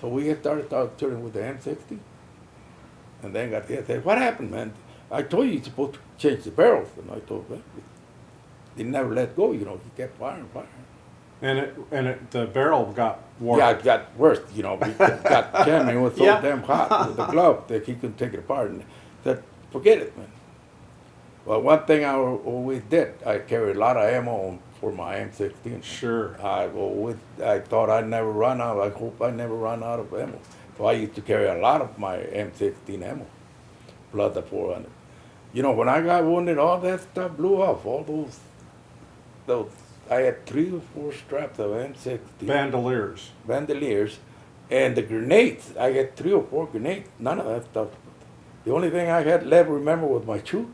So we had started turning with the M60. And then Garcia said, what happened, man? I told you you're supposed to change the barrels. And I told him, he never let go, you know, he kept firing. And the barrel got warped. Yeah, it got worse, you know, because got Cameron, it was so Yeah. damn hot with the glove that he couldn't take it apart. And said, forget it, man. Well, one thing I always did, I carried a lot of ammo for my M16. Sure. I thought I'd never run out. I hope I never run out of ammo. So I used to carry a lot of my M16 ammo, plus the 400. You know, when I got wounded, all that stuff blew off. All those. I had 3 or 4 straps of M16 bandoliers, and the grenades. I had 3 or 4 grenades. None of that stuff. The only thing I had left, remember, was my shoe.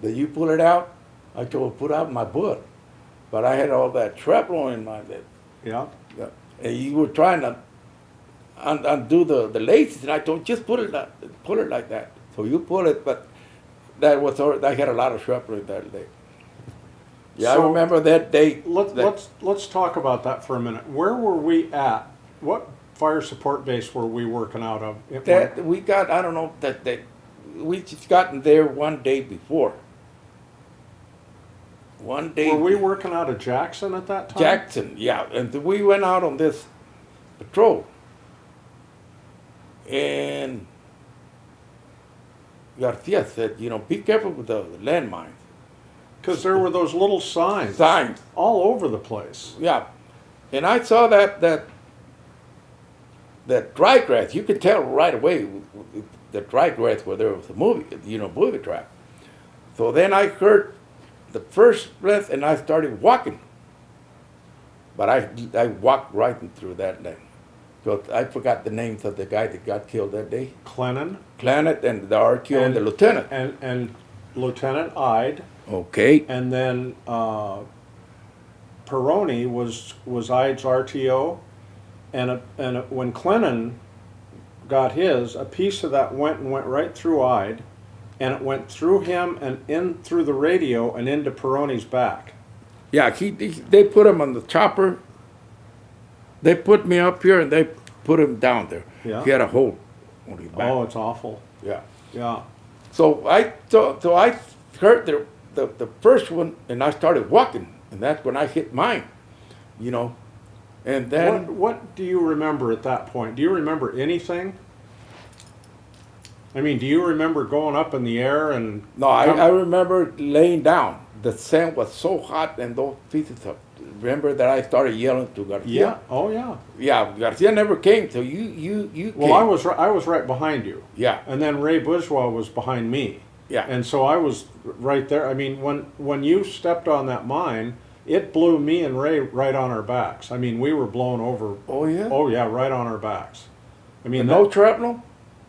That you pull it out, I told put out my butt, but I had all that shrapnel in my leg. Yeah. Yeah. And you were trying to undo the laces, and I told just pull it like that. So you pull it, but that was I had a lot of shrapnel in that leg. Yeah, So, I remember that day. Let's talk about that for a minute. Where were we at? What fire support base were we working out of? That we got, I don't know, that we just gotten there one day before. One day. Were we working out of Jackson at that time? Jackson, yeah. And we went out on this patrol. And Garcia said, you know, be careful with the landmines. Because there were those little signs Signs, all over the place. yeah. And I saw that dry grass. You could tell right away the dry grass where there was a movie track. So then I heard the first breath and I started walking. But I walked right through that lane. So I forgot the names of the guy that got killed that day. Clennon. Planet and the RQ and the lieutenant. And Lieutenant Ide. Okay. And then Peroni was Ide's RTO. And when Clennon got his, a piece of that went right through Ide. And it went through him and in through the radio and into Peroni's back. Yeah, they put him on the chopper. They put me up here and they put him down there. Yeah. He had a hole on his back. Oh, it's awful. Yeah. Yeah. So I heard the first one and I started walking and that's when I hit mine, you know. And then What do you remember at that point? Do you remember anything? I mean, do you remember going up in the air and... no, I remember laying down. The sand was so hot and those pieces of, remember that I started yelling to Garcia? Yeah. Oh, yeah. Yeah, Garcia never came, so you Well, came. I was right behind you. Yeah. And then Ray Bourgeois was behind me. Yeah. And so I was right there. I mean, when you stepped on that mine, it blew me and Ray right on our backs. I mean, we were blown over. Oh, yeah? Oh, yeah, right on our backs. I mean, And no shrapnel?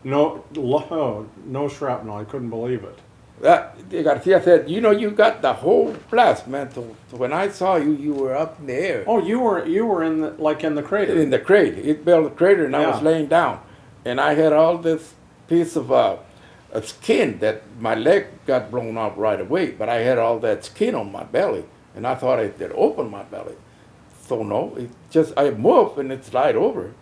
no shrapnel. I couldn't believe it. Garcia said, you know, you got the whole blast, man. So when I saw you, you were up in the air. Oh, you were in the crater. In the crater. It built a crater and I was Yeah. laying down. And I had all this piece of skin that my leg got blown off right away, but I had all that skin on my belly. And I thought it did open my belly. So no, it just, I moved and it slid over.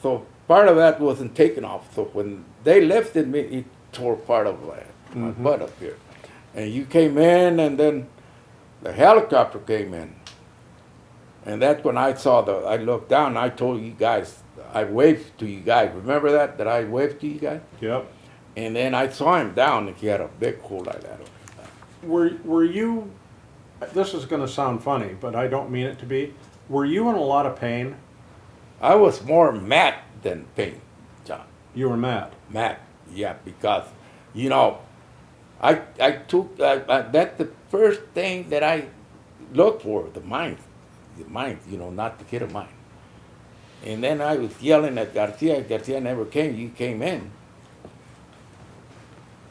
So part of that wasn't taken off. So when they lifted me, it tore part of my butt up here. And you came in and then the helicopter came in. And that's when I looked down and I told you guys, I waved to you guys. Remember that I waved to you guys? Yep. And then I saw him down and he had a big hole like that. Were you? This is going to sound funny, but I don't mean it to be. Were you in a lot of pain? I was more mad than pain, John. You were mad. Mad, yeah, because, you know, I took, that's the first thing that I looked for, the mines, you know, not to hit a mine. And then I was yelling at Garcia. Garcia never came. You came in.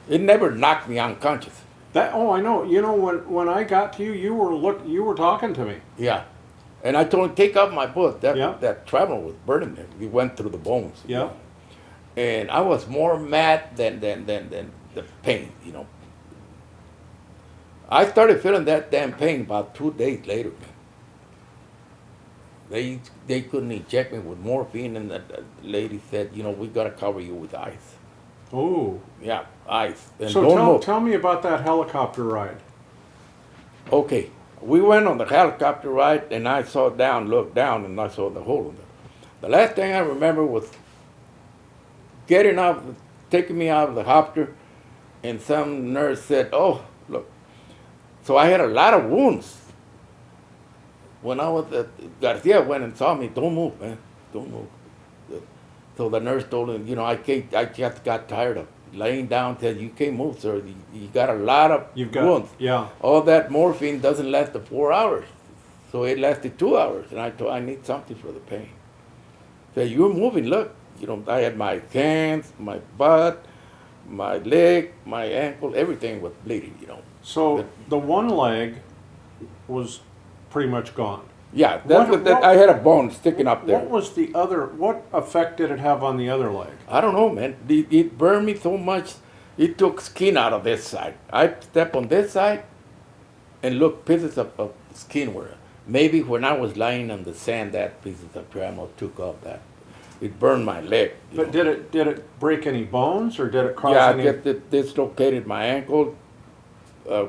It never knocked me unconscious. I know. You know, when I got to you, you were talking to me. Yeah. And I told him, take off my boot. Yeah. That travel was burning me. We went through the bones. Yeah. And I was more mad than the pain, you know. I started feeling that damn pain about 2 days later, man. They couldn't inject me with morphine, and the lady said, you know, we got to cover you with ice. Oh. Yeah, ice. And So don't move. tell me about that helicopter ride. Okay, we went on the helicopter ride, and I saw down, looked down, and I saw the hole in there. The last thing I remember was getting out, taking me out of the helicopter, and some nurse said, "Oh, look." So I had a lot of wounds. When I was at Garcia went and saw me, "Don't move, man, don't move." So the nurse told him, I just got tired of laying down. Said, "You can't move, sir. You got a lot of wounds. Yeah. All that morphine doesn't last the 4 hours, so it lasted 2 hours." And I told, "I need something for the pain." Said, "You're moving. Look, I had my hands, my butt, my leg, my ankle, everything was bleeding. So the one leg was pretty much gone. Yeah, What- I had a bone sticking up there. What was the other? What effect did it have on the other leg? I don't know, man. It burned me so much. It took skin out of this side. I step on this side, and look, pieces of skin were. Maybe when I was lying on the sand, that pieces of thermal took off that. It burned my leg. But did it break any bones, or did it cause Yeah, any? it dislocated my ankle.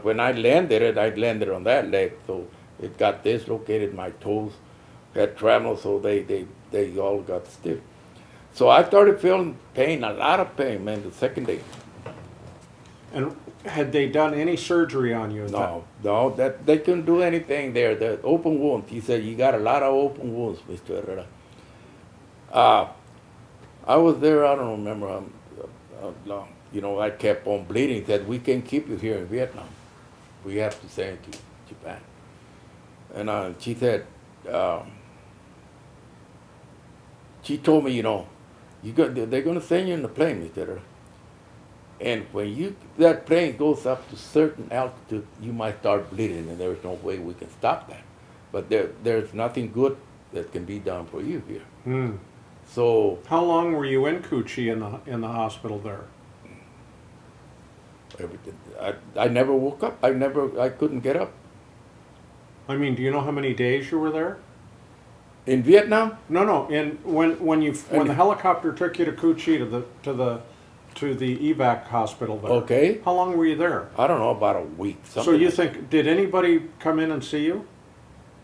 When I landed on that leg, so it got dislocated. My toes had tremor, so they all got stiff. So I started feeling pain, a lot of pain, man, the second day. And had they done any surgery on you? No, that they couldn't do anything there. The open wounds. He said, "You got a lot of open wounds, Mr. Herrera." I was there, I don't remember how long. I kept on bleeding. He said, "We can't keep you here in Vietnam. We have to send you to Japan." And she said, she told me, they're going to send you in the plane, Mr. Herrera. And when that plane goes up to certain altitude, you might start bleeding, and there's no way we can stop that. But there's nothing good that can be done for you here. Hmm. So How long were you in Cucci in the hospital there? everything, I never woke up. I couldn't get up. I mean, do you know how many days you were there? In Vietnam, No. When the helicopter took you to Cucci to the evac hospital there. Okay. How long were you there? I don't know, about a week. So you think, did anybody come in and see you?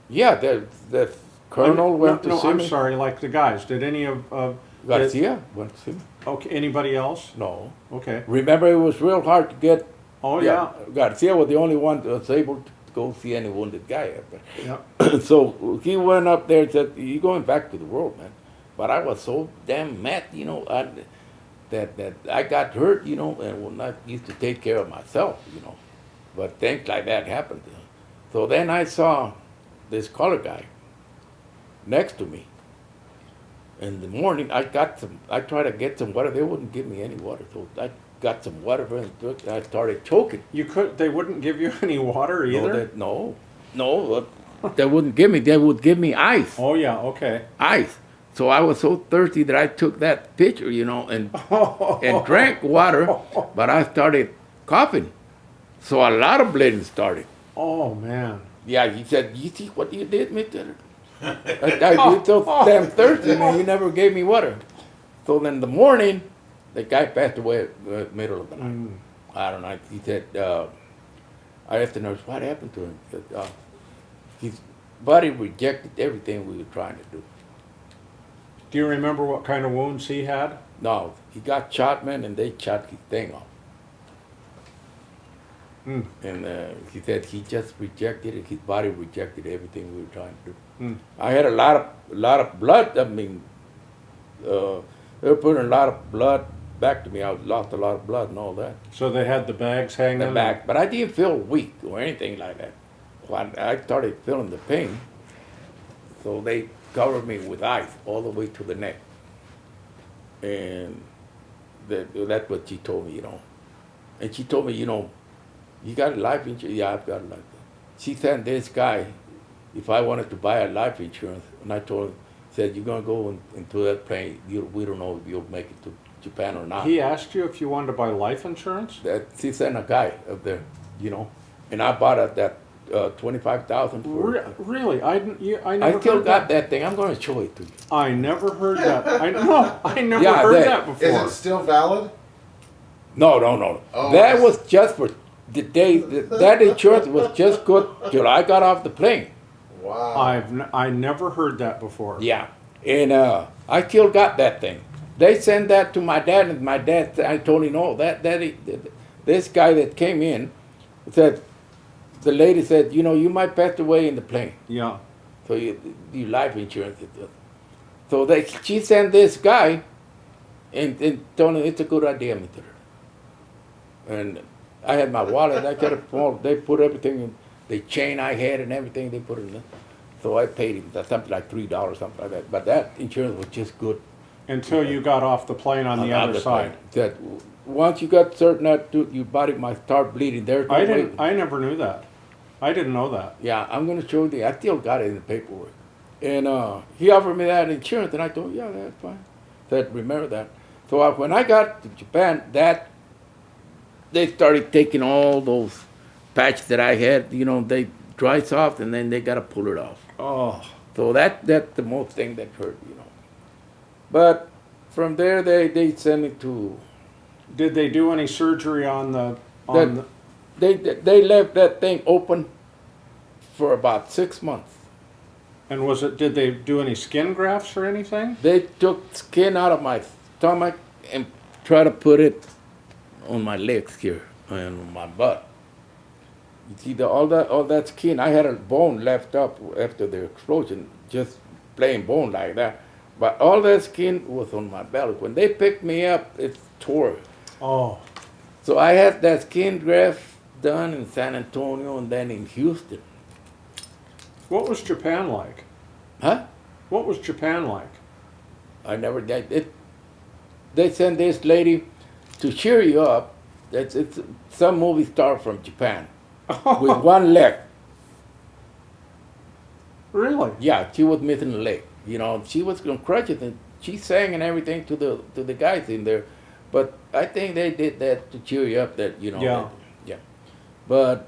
Yeah, the colonel went to see I'm me. sorry, like the guys. Did any of Garcia went to see me. okay, anybody else? No. Okay. Remember, it was real hard to get. Oh yeah. Garcia was the only one that was able to go see any wounded guy up there. Yeah. So he went up there and said, "You're going back to the world, man." But I was so damn mad, that I got hurt, and was not used to take care of myself, But things like that happened. So then I saw this colored guy next to me. In the morning, I tried to get some water. They wouldn't give me any water. So I got some water and I started choking. They wouldn't give you any water either? No, they wouldn't give me. They would give me ice. Oh yeah, okay. Ice. So I was so thirsty that I took that pitcher, and drank water, but I started coughing. So a lot of bleeding started. Oh man. Yeah, he said, "You see what you did, Mr. I was so damn thirsty, man. You never gave me water." So then in the morning, the guy passed away at the middle of the night. I don't know. He said, I asked the nurse, "What happened to him?" He said, his body rejected everything we were trying to do. Do you remember what kind of wounds he had? No, he got shot, man, and they shot his thing off. Mm. And he said he just rejected it. His body rejected everything we were trying to do. Mm. I had a lot of blood. I mean, they were putting a lot of blood back to me. I lost a lot of blood and all that. So they had the bags hanging? Back, but I didn't feel weak or anything like that. When I started feeling the pain, so they covered me with ice all the way to the neck. And that's what she told me, And she told me, "You got a life insurance?" "Yeah, I've got a life insurance." She sent this guy, if I wanted to buy a life insurance, and I told him, said, "You're going to go into that plane. We don't know if you'll make it to Japan or not." He asked you if you wanted to buy life insurance? She sent a guy up there, And I bought it that 25,000 for Really? I never I still heard got that thing. I'm going to show it to you. I never heard that. I never Yeah, heard that before. Is it still valid? No. Oh, That I was just for the day. That insurance was just good till I got off the plane. Wow. I never heard that before. Yeah, and I still got that thing. They sent that to my dad, and my dad, I told him, no, this guy that came in said, the lady said, you might pass away in the plane, Yeah. so you life insurance. So she sent this guy, and told him it's a good idea, Mr. And I had my wallet. I got a phone. They put everything in the chain I had and everything. They put it in. So I paid him something like $3, something like that. But that insurance was just good. Until you got off the plane on the other side. That once you got certain that your body might start bleeding. There's no way. I never knew that. I didn't know that. Yeah, I'm gonna show you. I still got it in the paperwork. And he offered me that insurance, and I told him, yeah, that's fine. Said, remember that. So when I got to Japan, they started taking all those patches that I had. They dry soft, and then they gotta pull it off. Oh. So that's the most thing that hurt. But from there, they sent me to. Did they do any surgery on the? They left that thing open for about 6 months. And did they do any skin grafts or anything? They took skin out of my stomach and tried to put it on my legs here and on my butt. You see, all that skin, I had a bone left up after the explosion, just plain bone like that. But all that skin was on my belly. When they picked me up, it tore. Oh. So I had that skin graft done in San Antonio and then in Houston. What was Japan like? Huh? What was Japan like? I never did it. They sent this lady to cheer you up. It's some movie star from Japan with one leg. Really? Yeah, she was missing a leg. She was on crutches and she sang and everything to the guys in there. But I think they did that to cheer you up. Yeah. But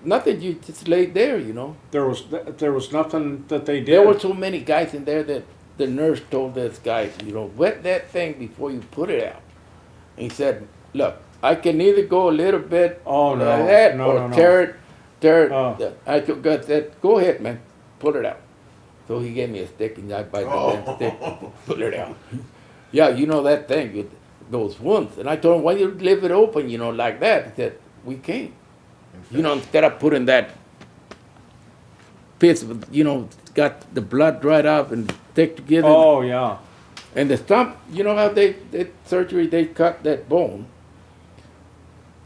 nothing. You just laid there. There was nothing that they did. There were so many guys in there that the nurse told this guy, wet that thing before you put it out. And he said, look, I can either go a little bit Oh, no. like that No, or no, no. tear it. Oh. I said, go ahead, man, pull it out. So he gave me a stick and I bite the stick, pull it out. Yeah, that thing with those wounds. And I told him, why you leave it open, like that? He said, we can't. Instead of putting that piece, got the blood dried up and stick together. Oh, yeah. And the stump, how they surgery, they cut that bone.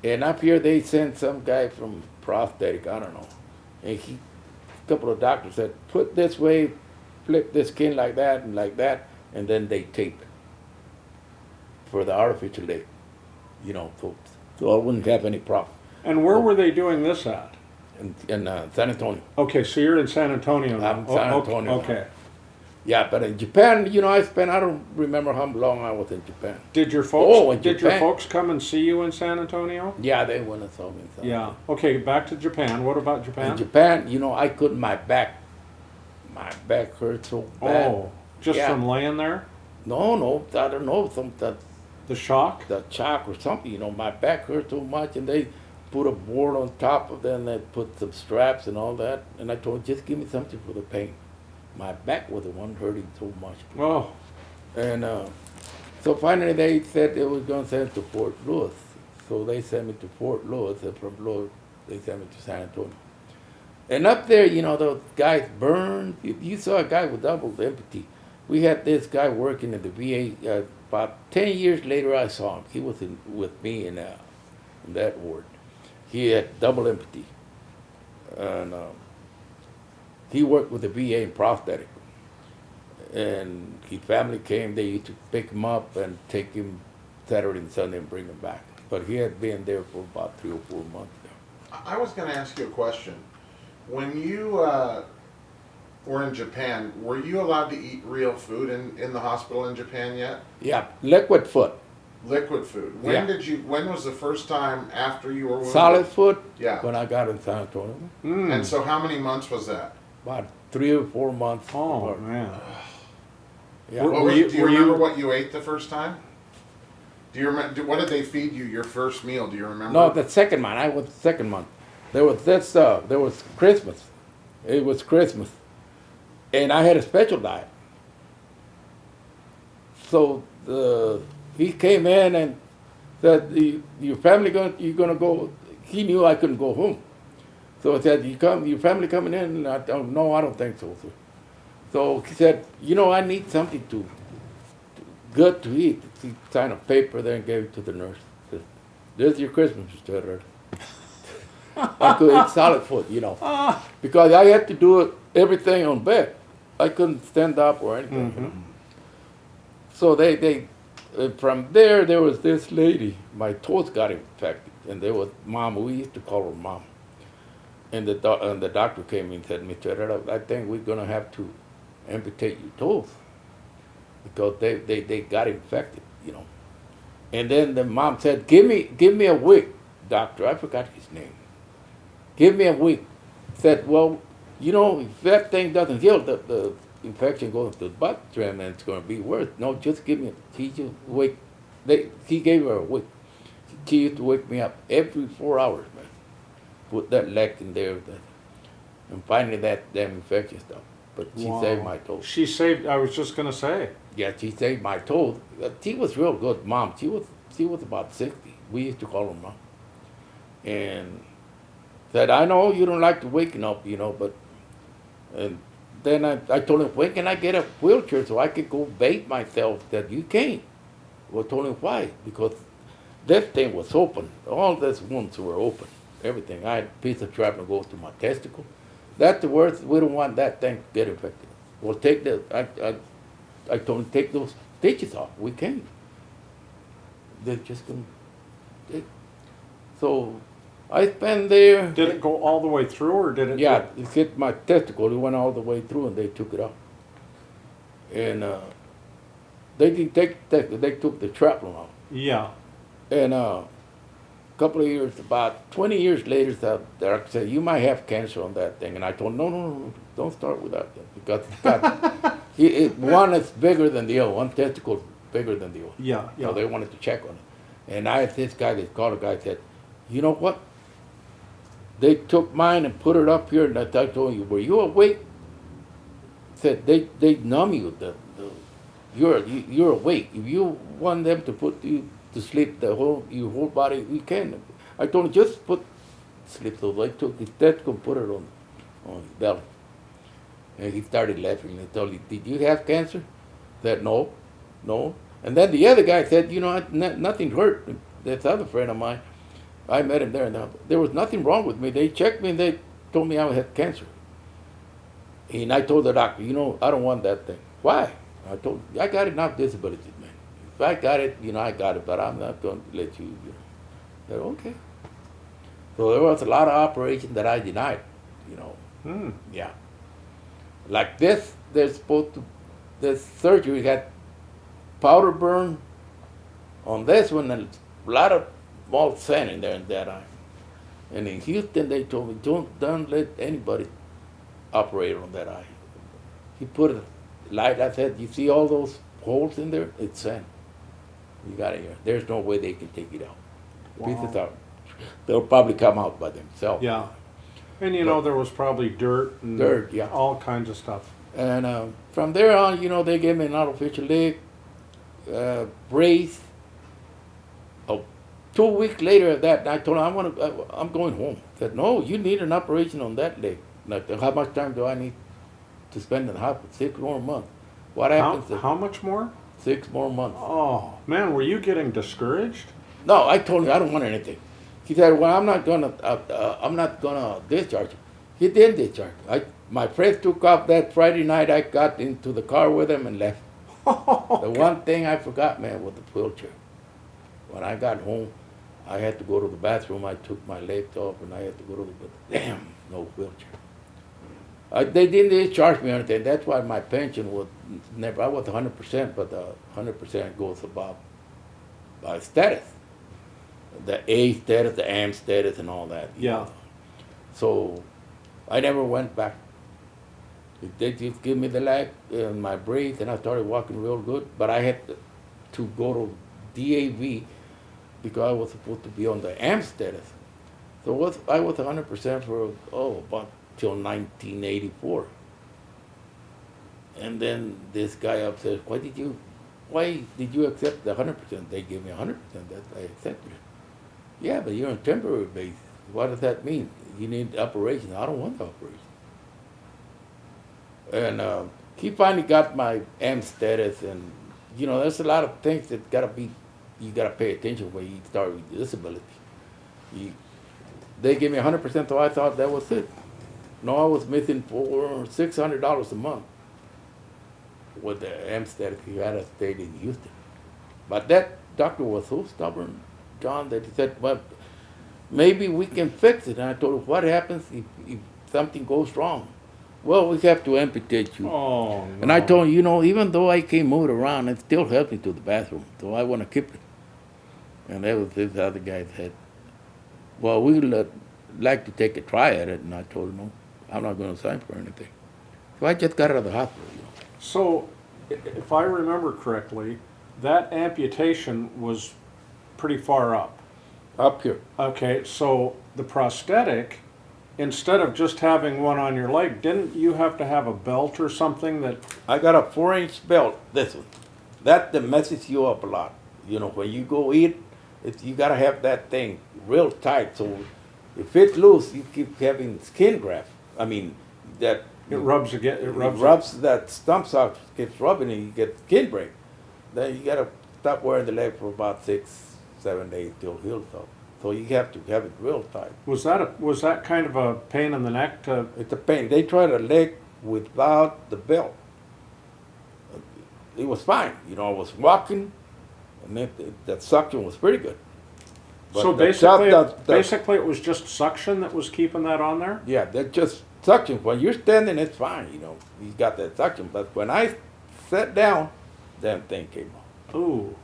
And up here they sent some guy from prosthetic, I don't know. And a couple of doctors said, put this way, flip the skin like that, and then they tape it for the artificial leg, so I wouldn't have any problem. And where were they doing this at? In San Antonio. Okay, so you're in San Antonio now. I'm in San Antonio. Okay. Yeah, but in Japan, I don't remember how long I was in Japan. Did your folks in Japan. your folks come and see you in San Antonio? Yeah, they went and saw me in San Antonio. Yeah. Okay, back to Japan. What about Japan? In Japan, I couldn't, my back hurt so bad. Oh, just Yeah. from laying there? No, I don't know, The shock? the shock or something, my back hurt so much, and they put a board on top of it, and they put some straps and all that, and I told them, just give me something for the pain. My back was the one hurting so much. Oh. And so finally they said they was going to send to Fort Lewis. So they sent me to Fort Lewis, and from Lewis they sent me to San Antonio. And up there, those guys burned. You saw a guy with double empathy. We had this guy working at the VA. About 10 years later, I saw him. He was with me in that ward. He had double empathy. And he worked with the VA in prosthetic. And his family came. They used to pick him up and take him Saturday and Sunday and bring him back. But he had been there for about 3 or 4 months now. I was going to ask you a question. When you were in Japan, were you allowed to eat real food in the hospital in Japan yet? Yeah, liquid foot. Liquid food. Yeah. When was the first time after you were wounded? Solid foot? Yeah. When I got in San Antonio. And so how many months was that? About 3 or 4 months. Oh, apart. man. Yeah. Were Do you you- remember what you ate the first time? Do you remember? What did they feed you your first meal? Do you remember? No, the second month. I was the second month. There was this. There was Christmas. It was Christmas, and I had a special diet. So he came in and said, "Your family you're gonna go." He knew I couldn't go home, so he said, your family coming in?" And I don't, no, I don't think so. So he said, I need something good to eat. He signed a paper there and gave it to the nurse. Said, "This is your Christmas, Mr. Herrera." I could eat solid food, because I had to do everything on bed. I couldn't stand up or anything. Mm-hmm. So they from there was this lady. My toes got infected, and there was Mom. We used to call her Mom. And the doctor came in and said, "Mr. Herrera, I think we're gonna have to amputate your toes because they got infected, And then the mom said, "Give me a week, doctor." I forgot his name. "Give me a week." Said, "Well, if that thing doesn't heal, the infection goes to the bloodstream and it's going to be worse. No, just give me." He just he gave her a week. She used to wake me up every 4 hours, man. Put that leg in there, and finally that damn infection stuff. But she saved my toes. She saved. I was just gonna say. Yeah, she saved my toes. She was real good, Mom. She was about 60. We used to call her Mom. And said, "I know you don't like to waking up, but," and then I told him, "When can I get a wheelchair so I could go bathe myself?" That "You can't." Well, I told him why. Because this thing was open. All these wounds were open. Everything. I had a piece of shrapnel go to my testicle. That's the worst. We don't want that thing to get infected. Well, I told him, "Take those stitches off." We can't. They're just going to. So I spent there. Did it go all the way through, or did it? Yeah, it hit my testicle. It went all the way through, and they took it off. And they didn't they took the shrapnel off. Yeah. And a couple of years, about 20 years later, the doctor said, "You might have cancer on that thing." And I told him, no, don't start with that. Because it's got, one is bigger than the other. One testicle is bigger than the other. Yeah. So they wanted to check on it. And I had this guy, this caller guy, said, "You know what? They took mine and put it up here, and I told you, were you awake?" Said, they numb you. You're awake. If you want them to put you to sleep, your whole body, you can. I told him, just put sleep. So I took his testicle and put it on his belly. And he started laughing. I told him, "Did you have cancer?" Said, no. And then the other guy said, nothing hurt. This other friend of mine, I met him there, and there was nothing wrong with me. They checked me and they told me I had cancer. And I told the doctor, I don't want that thing. Why? I told him, I got enough disabilities, man. If I got it, I got it, but I'm not going to let you, I said, okay. So there was a lot of operations that I denied, Yeah. Like this, this surgery had powder burn on this one, and a lot of small sand in there in that eye. And in Houston, they told me, don't let anybody operate on that eye. He put a light. I said, "You see all those holes in there? It's sand. You got it here. There's no way they can take it out. Pieces out. They'll probably come out by themselves." Yeah. And there was probably dirt and yeah, all kinds of stuff. And from there on, they gave me an artificial leg, brace. 2 weeks later, that I told him, I'm going home. He said, "No, you need an operation on that leg." Like, how much time do I need to spend in the hospital? 6 more months. What happens? How much more? 6 more months. Oh man, were you getting discouraged? No, I told him I don't want anything. He said, "Well, I'm not gonna discharge you." He didn't discharge. My friends took off that Friday night. I got into the car with him and left. The one thing I forgot, man, was the wheelchair. When I got home, I had to go to the bathroom. I took my legs off and I had to go to the bathroom. Damn, no wheelchair. They didn't discharge me or anything. That's why my pension was never, I was 100%, but the 100% goes above by status. The A status, the AM status, and all that. Yeah. So I never went back. They just give me the leg and my brace, and I started walking real good. But I had to go to DAV because I was supposed to be on the AM status. So I was 100% for, about till 1984. And then this guy up said, why did you accept the 100%? They gave me 100%, that I accepted it. Yeah, but you're on temporary basis. What does that mean? You need operations. I don't want the operation. And he finally got my AM status, and there's a lot of things that you gotta pay attention when you start with disability. They gave me 100%, so I thought that was it. No, I was missing $600 a month with the AM status. He had a stayed in Houston, but that doctor was so stubborn, John, that he said, well, maybe we can fix it. And I told him, what happens if something goes wrong? Well, we have to amputate you. Oh, no. And I told him, even though I can move it around, it still helps me to the bathroom, so I want to keep it. And that was this other guy said, well, we would like to take a try at it. And I told him, no, I'm not going to sign for anything. So I just got out of the hospital. So, if I remember correctly, that amputation was pretty far up. Up here. Okay, so the prosthetic, instead of just having one on your leg, didn't you have to have a belt or something that? I got a 4-inch belt, this one. That messes you up a lot. When you go eat, you got to have that thing real tight. So if it's loose, you keep having skin graft. I mean, that It rubs again. It rubs. rubs that stump sock, keeps rubbing, and you get skin break. Then you got to stop wearing the leg for about 6-7 days till it heals up. So you have to have it real tight. Was that kind of a pain in the neck to? It's a pain. They tried a leg without the belt. It was fine. I was walking, and that suction was pretty good. But So basically, it was just suction that was keeping that on there. yeah, that just suction. When you're standing, it's fine. You got that suction. But when I sat down, damn thing came off. Ooh.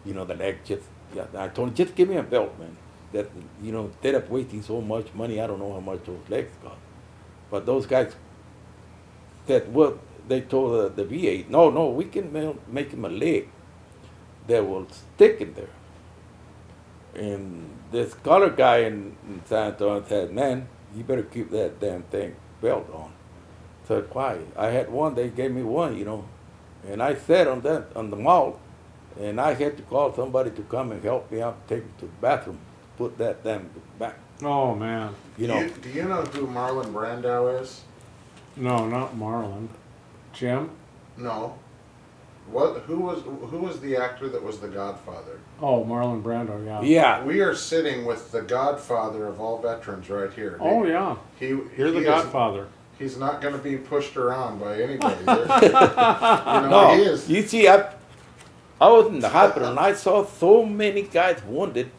The leg just. Yeah, I told him, just give me a belt, man. That instead of wasting so much money, I don't know how much those legs cost. But those guys said, well, they told the VA, no, we can make him a leg that will stick in there. And this colored guy in San Antonio said, man, you better keep that damn thing belt on. I said, why? I had one, they gave me one, and I sat on the mall, and I had to call somebody to come and help me out, take me to the bathroom, put that damn back. Oh man. Do you know who Marlon Brando is? No, not Marlon. Jim. No. Who was the actor that was the Godfather? Oh, Marlon Brando. Yeah. Yeah. We are sitting with the Godfather of all veterans right here. Oh yeah. You're the Godfather. He's not going to be pushed around by anybody. No, he is. you see, I was in the hospital and I saw so many guys wounded.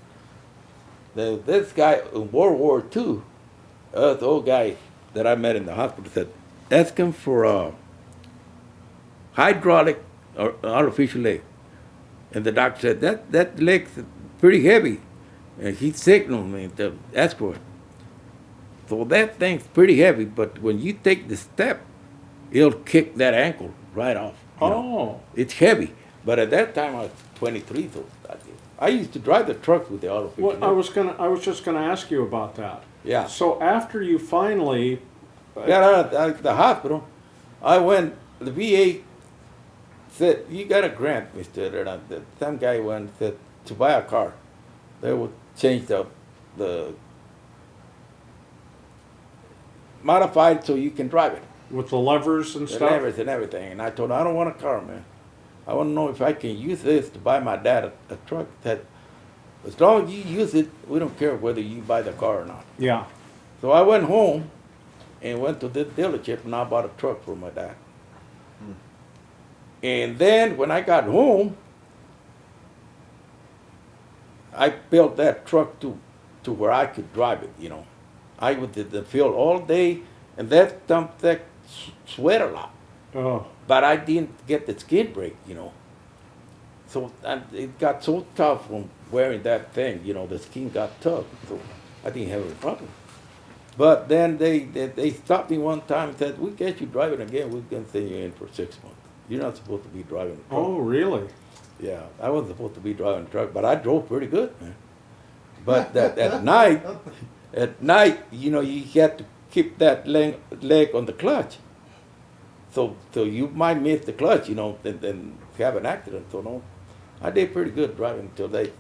This guy in World War II, the old guy that I met in the hospital said, ask him for a hydraulic or artificial leg. And the doctor said, that leg's pretty heavy. And he signaled me to ask for it. So that thing's pretty heavy, but when you take the step, it'll kick that ankle right off. Oh. It's heavy. But at that time I was 23, so I used to drive the trucks with the artificial leg. Well, I was just gonna ask you about that. Yeah. So after you finally. Got out of the hospital, I went, the VA said, you got a grant, Mr. Herrera. Some guy went and said, to buy a car. They would change the modified so you can drive it. With the levers and The stuff. levers and everything. And I told him, I don't want a car, man. I want to know if I can use this to buy my dad a truck that, as long as you use it, we don't care whether you buy the car or not. Yeah. So I went home and went to this dealership and I bought a truck for my dad. And then when I got home, I built that truck to where I could drive it, I was in the field all day, and that sweat a lot. Oh. But I didn't get the skin break, So it got so tough from wearing that thing, the skin got tough, so I didn't have any problem. But then they stopped me one time and said, we get you driving again, we can send you in for 6 months. You're not supposed to be driving a truck. Oh, really? Yeah, I wasn't supposed to be driving a truck, but I drove pretty good, man. But that at night, you know, you had to keep that leg on the clutch. So you might miss the clutch, you know, and have an accident. So no, I did pretty good driving until they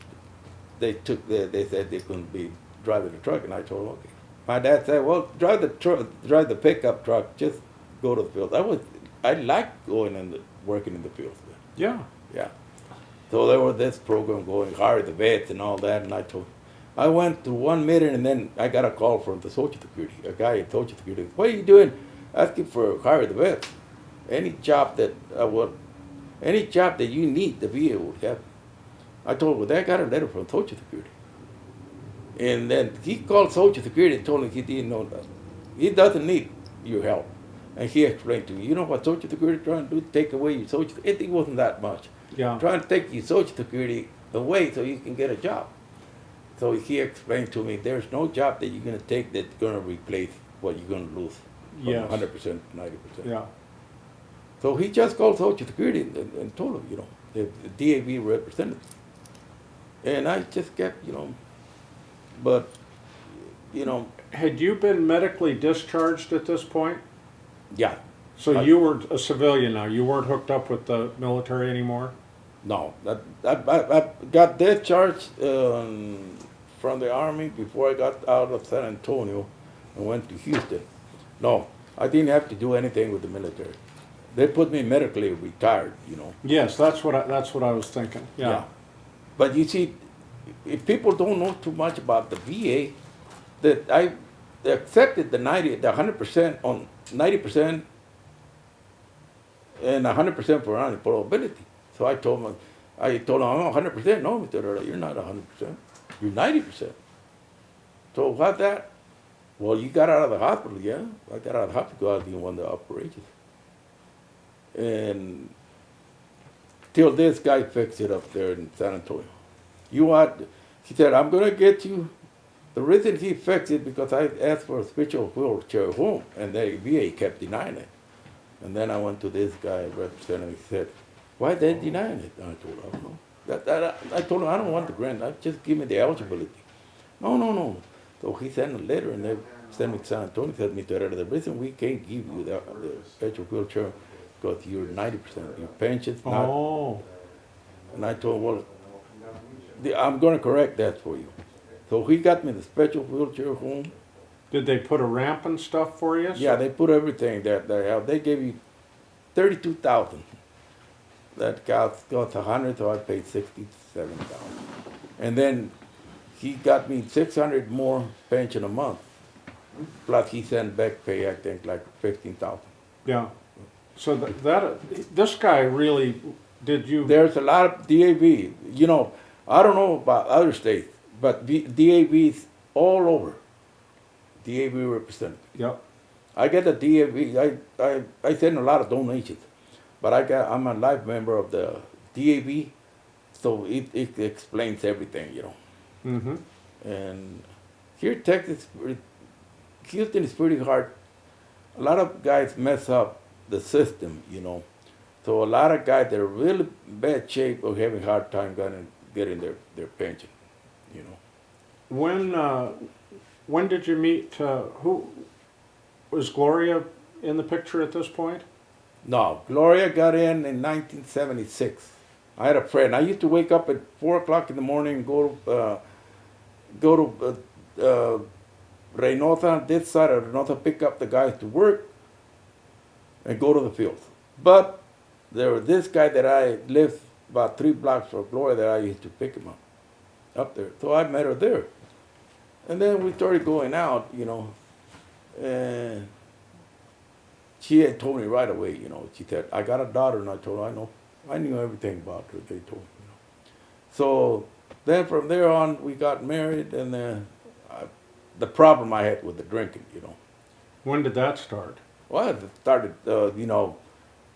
said they couldn't be driving the truck, and I told them, okay. My dad said, well, drive the pickup truck, just go to the field. I liked going and working in the fields. Yeah. Yeah. So there was this program going, hire the vets and all that, and I went to one meeting, and then I got a call from the Social Security, a guy at Social Security. What are you doing? Asking for hire the vets. Any job that you need, the VA would have. I told him, well, I got a letter from Social Security. And then he called Social Security and told him he didn't know that. He doesn't need your help. And he explained to me, you know what Social Security is trying to do? Take away your Social Security. It wasn't that much. Yeah. Trying to take your Social Security away so you can get a job. So he explained to me, there's no job that you're going to take that's going to replace what you're going to lose from Yes. 100% to 90%. Yeah. So he just called Social Security and told him, you know, the DAV representative. And I just kept, you know, but, you know, Had you been medically discharged at this point? yeah. So you were a civilian now. You weren't hooked up with the military anymore? No, I got discharged from the Army before I got out of San Antonio and went to Houston. No, I didn't have to do anything with the military. They put me medically retired, you know. Yes, that's what I was thinking. Yeah. But you see, if people don't know too much about the VA, that I accepted the 100% on 90% and 100% for unemployability. So I told him, I'm 100%. No, Mr. Herrera, you're not 100%. You're 90%. So what's that? Well, you got out of the hospital, yeah. I got out of the hospital. I didn't want the operations. And till this guy fixed it up there in San Antonio. You want? He said, I'm going to get you. The reason he fixed it because I asked for a special wheelchair home, and the VA kept denying it. And then I went to this guy, representative. He said, why are they denying it? And I told him, I don't know. I told him, I don't want the grant. Just give me the eligibility. No. So he sent a letter, and they sent me to San Antonio. He said, Mr. Herrera, the reason we can't give you the special wheelchair because you're 90%. Your pension's not. Oh. And I told him, well, I'm going to correct that for you. So he got me the special wheelchair home. Did they put a ramp and stuff for you? Yeah, they put everything that they have. They gave you $32,000. That cost 100, so I paid $67,000. And then he got me 600 more pension a month. Plus he sent back pay, I think, like 15,000. Yeah. So this guy really, did you? There's a lot of DAV. You know, I don't know about other states, but DAVs all over. DAV representative. Yep. I get a DAV. I send a lot of donations, but I'm a life member of the DAV, so it explains everything, you know. Mm-hmm. And here in Texas, Houston is pretty hard. A lot of guys mess up the system, you know. So a lot of guys that are really bad shape are having a hard time getting their pension, you know. When did you meet, who, was Gloria in the picture at this point? No, Gloria got in 1976. I had a friend. I used to wake up at 4 o'clock in the morning and go to Reynosa, this side of Reynosa, pick up the guys to work and go to the field. But there was this guy that I lived about 3 blocks from Gloria that I used to pick him up there. So I met her there. And then we started going out, you know, and she had told me right away, you know, she said, I got a daughter, and I told her, I knew everything about her, they told me, you know. So then from there on, we got married, and the problem I had with the drinking, you know. When did that start? Well, it started, you know,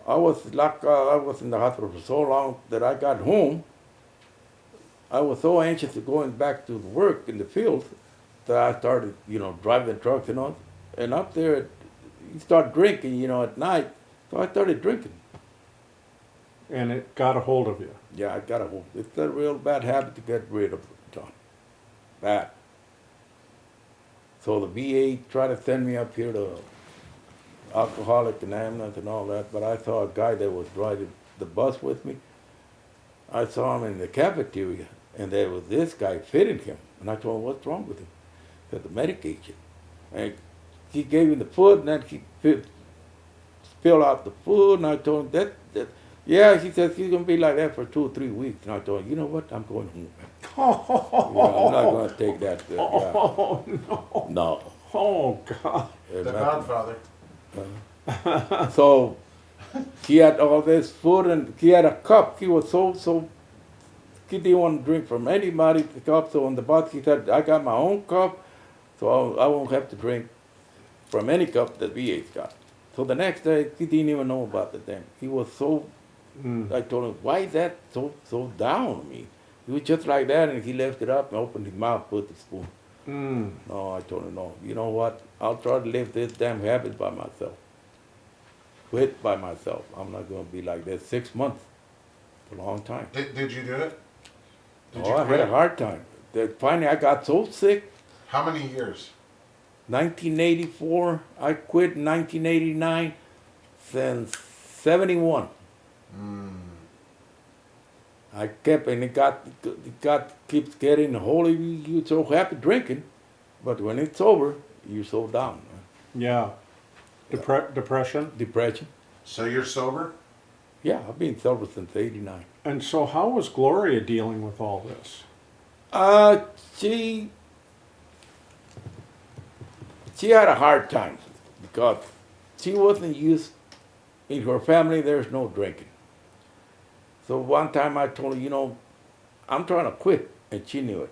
I was in the hospital for so long that I got home. I was so anxious to going back to work in the field that I started, you know, driving trucks and all. And up there, you start drinking, you know, at night. So I started drinking. and it got a hold of you. Yeah, I got a hold. It's a real bad habit to get rid of, John. Bad. So the VA tried to send me up here to Alcoholic Anonymous and all that, but I saw a guy that was riding the bus with me. I saw him in the cafeteria, and there was this guy fitting him. And I told him, what's wrong with him? He said, the medication. And he gave me the food, and then he spilled out the food, and I told him, yeah, he says he's going to be like that for 2 or 3 weeks. And I told him, you know what, I'm going home. Yeah, I'm not going to take that. Yeah. Oh, no. No. Oh, God. The Godfather. So he had all this food, and he had a cup. He was so he didn't want to drink from anybody's cup. So on the bus he said, I got my own cup, so I won't have to drink from any cup that VA's got. So the next day he didn't even know about the thing. He was so, I told him, why is that so down on me? He was just like that, and he lifted it up and opened his mouth, put the spoon. No, I told him, no, you know what? I'll try to live this damn habit by myself. Quit by myself. I'm not going to be like this. 6 months. It's a long time. Did you do it? Did I had a hard time. Finally, I got so sick. How many years? 1984. I quit in 1989. Since 71. I kept, and it keeps getting holy. You're so happy drinking, but when it's over, you're so down. Man. Yeah. Depression? Depression. So you're sober? Yeah, I've been sober since '89. And so how was Gloria dealing with all this? She had a hard time because she wasn't used, in her family there's no drinking. So one time I told her, you know, I'm trying to quit, and she knew it.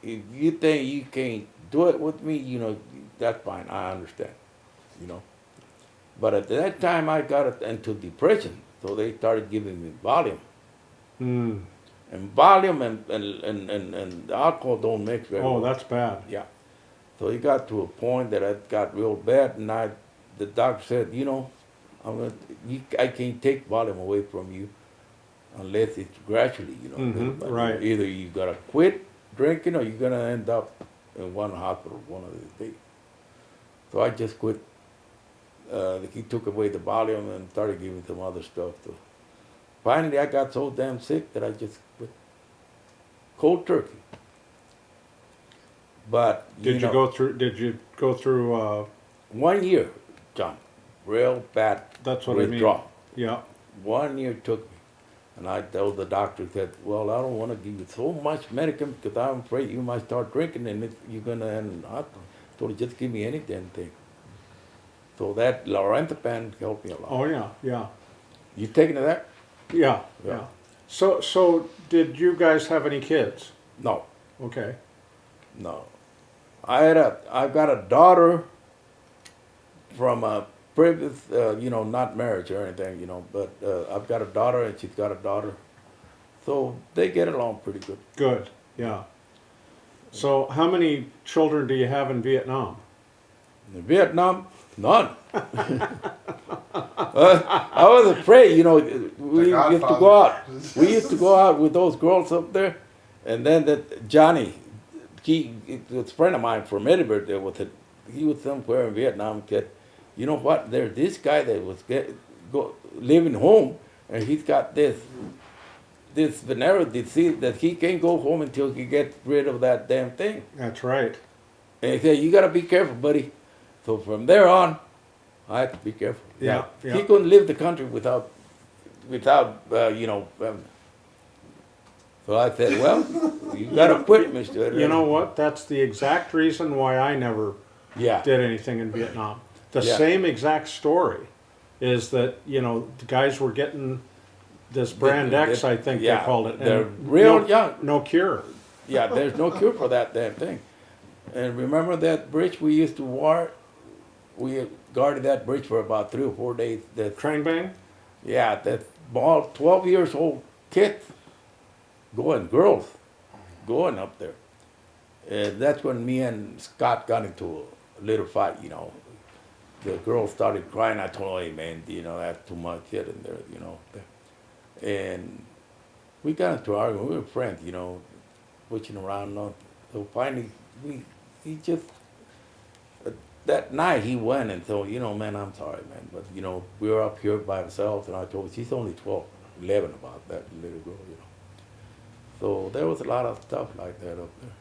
If you think you can't do it with me, you know, that's fine, I understand, you know. But at that time I got into depression, so they started giving me Valium. And Valium and alcohol don't mix very well. Oh, that's bad. Yeah. So it got to a point that it got real bad, and the doctor said, you know, I can't take Valium away from you unless it's gradually, you know. Right. Either you gotta quit drinking or you're gonna end up in one hospital one of these days. So I just quit. He took away the Valium and started giving some other stuff. So finally, I got so damn sick that I just quit. Cold turkey. But Did you go through 1 year, John? Real bad. That's what withdrawal. I mean. Yeah. 1 year took me. And I told the doctor that, well, I don't want to give you so much medicine because I'm afraid you might start drinking and you're going to end in the hospital. I told him, just give me any damn thing. So that Lorazepam helped me a lot. Oh yeah, yeah. You taking that? Yeah, Yeah. yeah. So did you guys have any kids? No, Okay. no. I've got a daughter from a previous, not marriage or anything, but I've got a daughter and she's got a daughter. So they get along pretty good. Good. Yeah. So how many children do you have in Vietnam? In Vietnam, none. I was afraid, we used to go out. We used to go out with those girls up there, and then that Johnny, it was a friend of mine from Edinburgh. He was somewhere in Vietnam. Said, you know what? There's this guy that was living home, and he's got this venereal disease that he can't go home until he gets rid of that damn thing. That's right. And he said, you got to be careful, buddy. So from there on, I had to be careful. Yeah, He yeah. couldn't live the country without. So I said, well, you got to quit, Mr. You know what? That's the exact reason why I never Yeah. did anything in Vietnam. The Yeah. same exact story is that, the guys were getting this brand X, I think yeah, they called it. they're real young. No cure. Yeah, there's no cure for that damn thing. And remember that bridge we used to war? We guarded that bridge for about 3 or 4 days. Train bang? Yeah, that all 12 years old kids girls going up there. And that's when me and Scott got into a little fight, the girl started crying. I told her, hey, man, that's too much yet in there, And we got into an argument. We were friends, pushing around. So finally, he just, that night he went and told, man, I'm sorry, man. But, we were up here by ourselves, and I told her, she's only 12, 11 about that little girl, So there was a lot of stuff like that up there.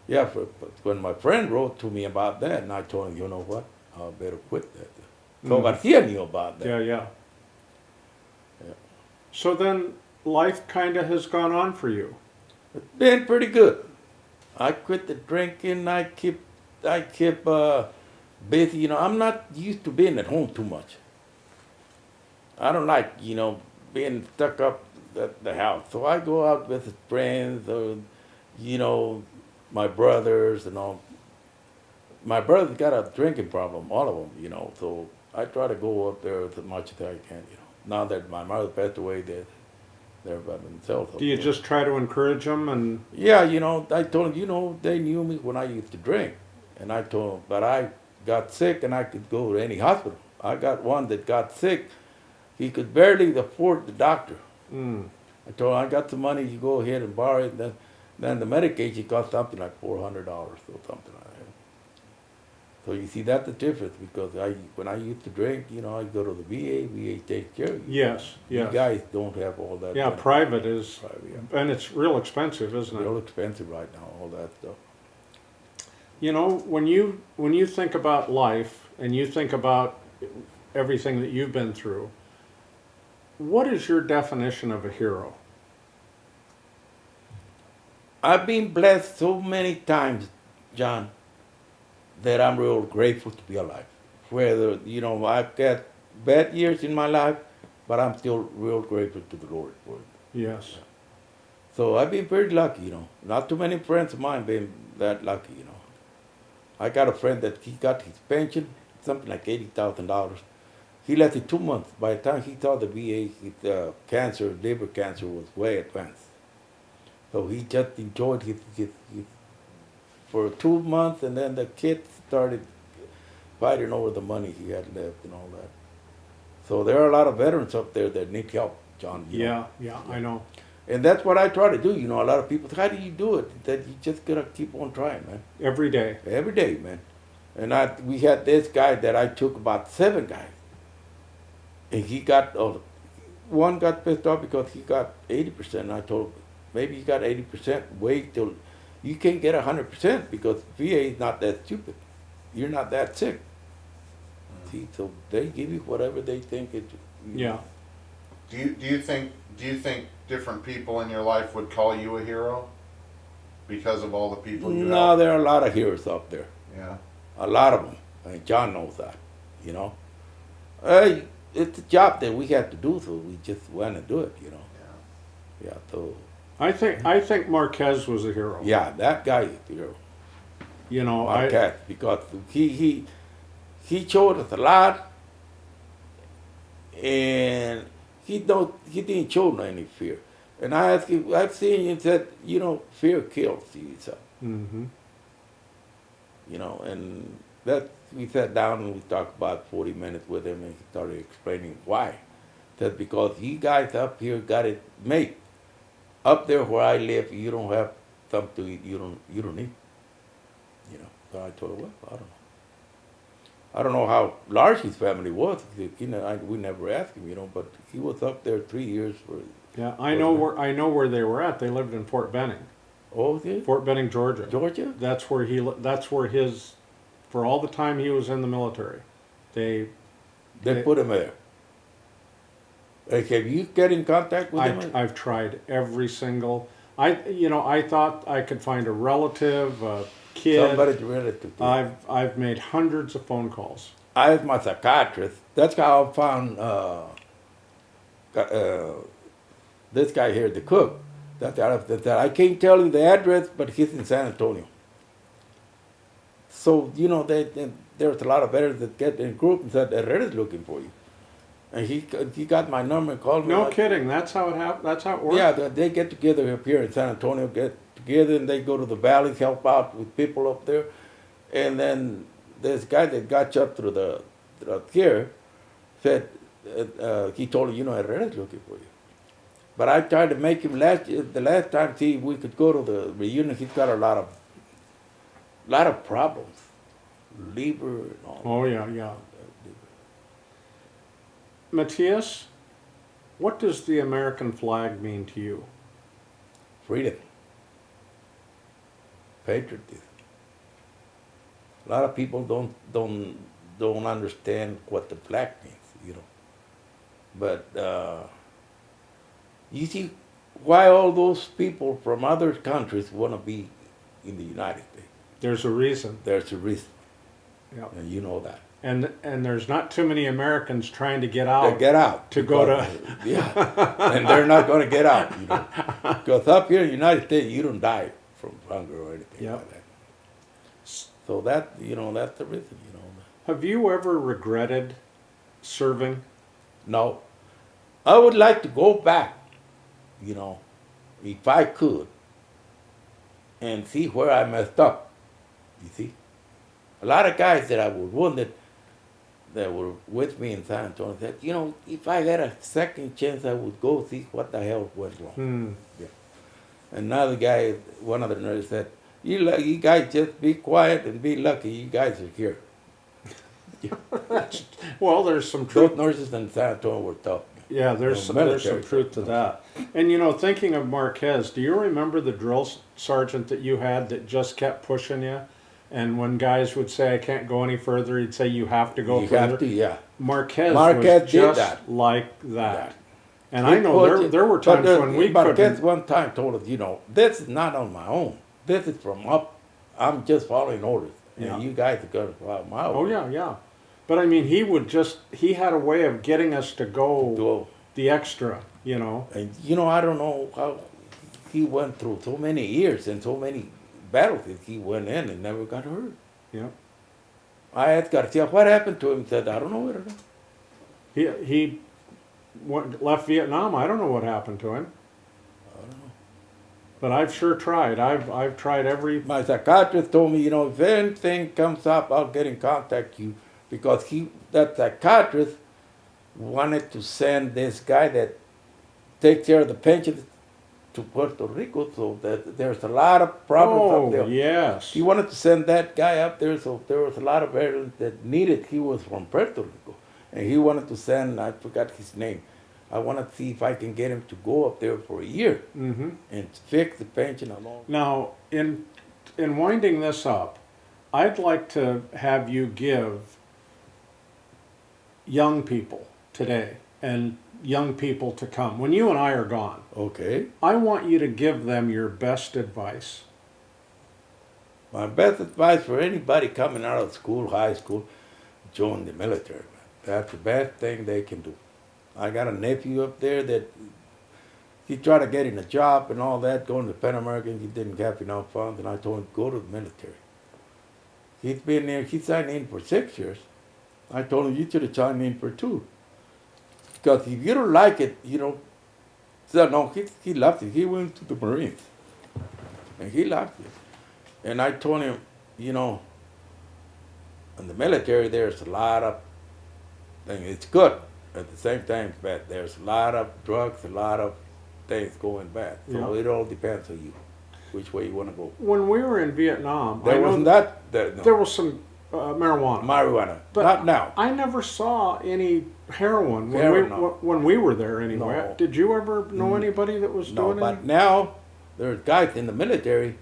Yeah, but when my friend wrote to me about that, and I told him, you know what, I better quit that. So Garcia knew about that. Yeah. Yeah. So then life kind of has gone on for you. It's been pretty good. I quit the drinking. I keep busy. I'm not used to being at home too much. I don't like, being stuck up at the house. So I go out with friends or, my brothers and all. My brother's got a drinking problem, all of them, So I try to go up there as much as I can, Now that my mother passed away, they're by themselves. Do you just try to encourage them and? Yeah, I told them, they knew me when I used to drink. And I told them, but I got sick and I could go to any hospital. I got one that got sick. He could barely afford the doctor. I told him, I got the money, you go ahead and borrow it. Then the medication cost something like $400 or something like that. So you see, that's the difference, because when I used to drink, I go to the VA takes care of you. Yes. You guys don't have all that. Yeah, private is, Private, yeah. and it's real expensive, isn't it? Real expensive right now, all that stuff. When you think about life and you think about everything that you've been through, what is your definition of a hero? I've been blessed so many times, John, that I'm real grateful to be alive. Whether, I've got bad years in my life, but I'm still real grateful to the Lord for it. Yes. So I've been very lucky, Not too many friends of mine been that lucky, I got a friend that he got his pension, something like $80,000. He lasted 2 months. By the time he saw the VA, his liver cancer was way advanced. So he just enjoyed his for 2 months, and then the kids started fighting over the money he had left and all that. So there are a lot of veterans up there that need help, John. Yeah, I know. And that's what I try to do. A lot of people say, how do you do it? That you just gotta keep on trying, man. Every day. Every day, man. And we had this guy that I took about 7 guys. And he got, one got pissed off because he got 80%. And I told him, maybe you got 80%, wait till, you can't get 100% because VA is not that stupid. You're not that sick. See, so they give you whatever they think it. Yeah. Do you think different people in your life would call you a hero because of all the people you No, helped? there are a lot of heroes out there. Yeah. A lot of them. And John knows that, It's a job that we have to do, so we just want to do it, Yeah. Yeah, so. I think Marquez was a hero. Yeah, that guy is the hero. Marquez, because he showed us a lot, and he didn't show any fear. And I've seen him said, fear kills you. So. Mm-hmm. And that we sat down and we talked about 40 minutes with him, and he started explaining why. That because you guys up here got it made. Up there where I live, you don't have something to eat. You don't eat. So I told him, well, I don't know how large his family was. We never asked him, but he was up there 3 years for. Yeah, I know where they were at. They lived in Fort Benning. Oh, yeah? Fort Benning, Georgia. Georgia? That's where his, for all the time he was in the military, They put him there. Like, have you get in contact with him? I've tried every single. I thought I could find a relative, a kid. Somebody's relative. I've made hundreds of phone calls. I asked my psychiatrist. That's how I found this guy here, the cook. That I can't tell you the address, but he's in San Antonio. So there's a lot of veterans that get in a group and said Herrera's looking for you, and he got my number and called me. No kidding. That's how it happened. That's how it works. Yeah, they get together up here in San Antonio, get together, and they go to the valleys, help out with people up there, and then this guy that got shot through the here said, he told him, Herrera's looking for you. But I tried to make him the last time, see if we could go to the reunion. He's got a lot of problems, liver and all. Oh, yeah, yeah. Matias, what does the American flag mean to you? Freedom, patriotism. A lot of people don't understand what the flag means, But you see why all those people from other countries want to be in the United States. There's a reason. There's a reason, Yep. and you know that. And there's not too many Americans trying to get out. They get out to go to. Yeah, and they're not going to get out, Because up here in the United States, you don't die from hunger or anything Yep. like that. So that that's the reason, Have you ever regretted serving? No, I would like to go back, if I could, and see where I messed up. You see, a lot of guys that I was wounded, that were with me in San Antonio said, if I had a second chance, I would go see what the hell went wrong. Yeah. Another guy, one of the nurses said, you guys just be quiet and be lucky. You guys are here. Well, there's some truth. Those nurses in San Antonio were tough. Yeah, there's some truth to that. And thinking of Marquez, do you remember the drill sergeant that you had that just kept pushing you? And when guys would say, I can't go any further, he'd say, you have to go further. You have to, yeah. Marquez was did just that. like that. Yeah. And I know there were times when we Marquez couldn't. one time told us, this is not on my own. This is from up. I'm just following orders. Yeah. And you guys are going to follow my Oh, orders. yeah, yeah. But I mean, he had a way of getting us to go the extra, And, I don't know how he went through so many years and so many battlefields. He went in and never got hurt. Yeah. I asked Garcia, what happened to him? He said, I don't know. He left Vietnam. I don't know what happened to him. I don't know. But I've sure tried. I've tried every. My psychiatrist told me, if anything comes up, I'll get in contact with you. Because that psychiatrist wanted to send this guy that takes care of the pensions to Puerto Rico, so that there's a lot of problems up there. Oh, yes. He wanted to send that guy up there, so there was a lot of veterans that needed. He was from Puerto Rico, and he wanted to send, I forgot his name. I want to see if I can get him to go up there for a year and fix the pension along. Now, in winding this up, I'd like to have you give young people today and young people to come, when you and I are gone, Okay. I want you to give them your best advice. My best advice for anybody coming out of school, high school, join the military. Man. That's the best thing they can do. I got a nephew up there that he tried to get in a job and all that, going to Pan American. He didn't have enough funds, and I told him, go to the military. He's been there, he signed in for 6 years. I told him, you should have signed in for 2. Because if you don't like it, so no, he loved it. He went to the Marines, and he loved it. And I told him, in the military, there's a lot of things. It's good. At the same time, it's bad. There's a lot of drugs, a lot of things going bad. So It all depends on you, which way you want to go. When we were in Vietnam, There was some marijuana. Marijuana, But not now. I never saw any heroin No. when we were there anyway. No. Did you ever know anybody that was No, doing but it? now there's guys in the military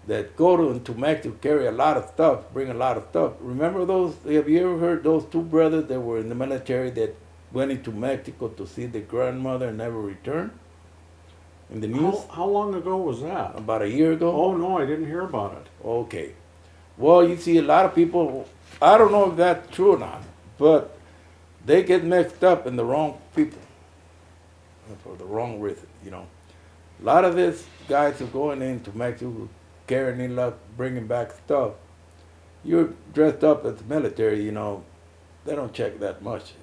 that go to Mexico, carry a lot of stuff, bring a lot of stuff. Remember those? Have you ever heard those 2 brothers that were in the military that went into Mexico to see their grandmother and never returned? In the news? How long ago was that? About a year ago? Oh, no, I didn't hear about it. Okay. Well, you see a lot of people, I don't know if that's true or not, but they get mixed up in the wrong people for the wrong reason, A lot of these guys are going into Mexico, carrying in luck, bringing back stuff. You're dressed up as the military, they don't check that much.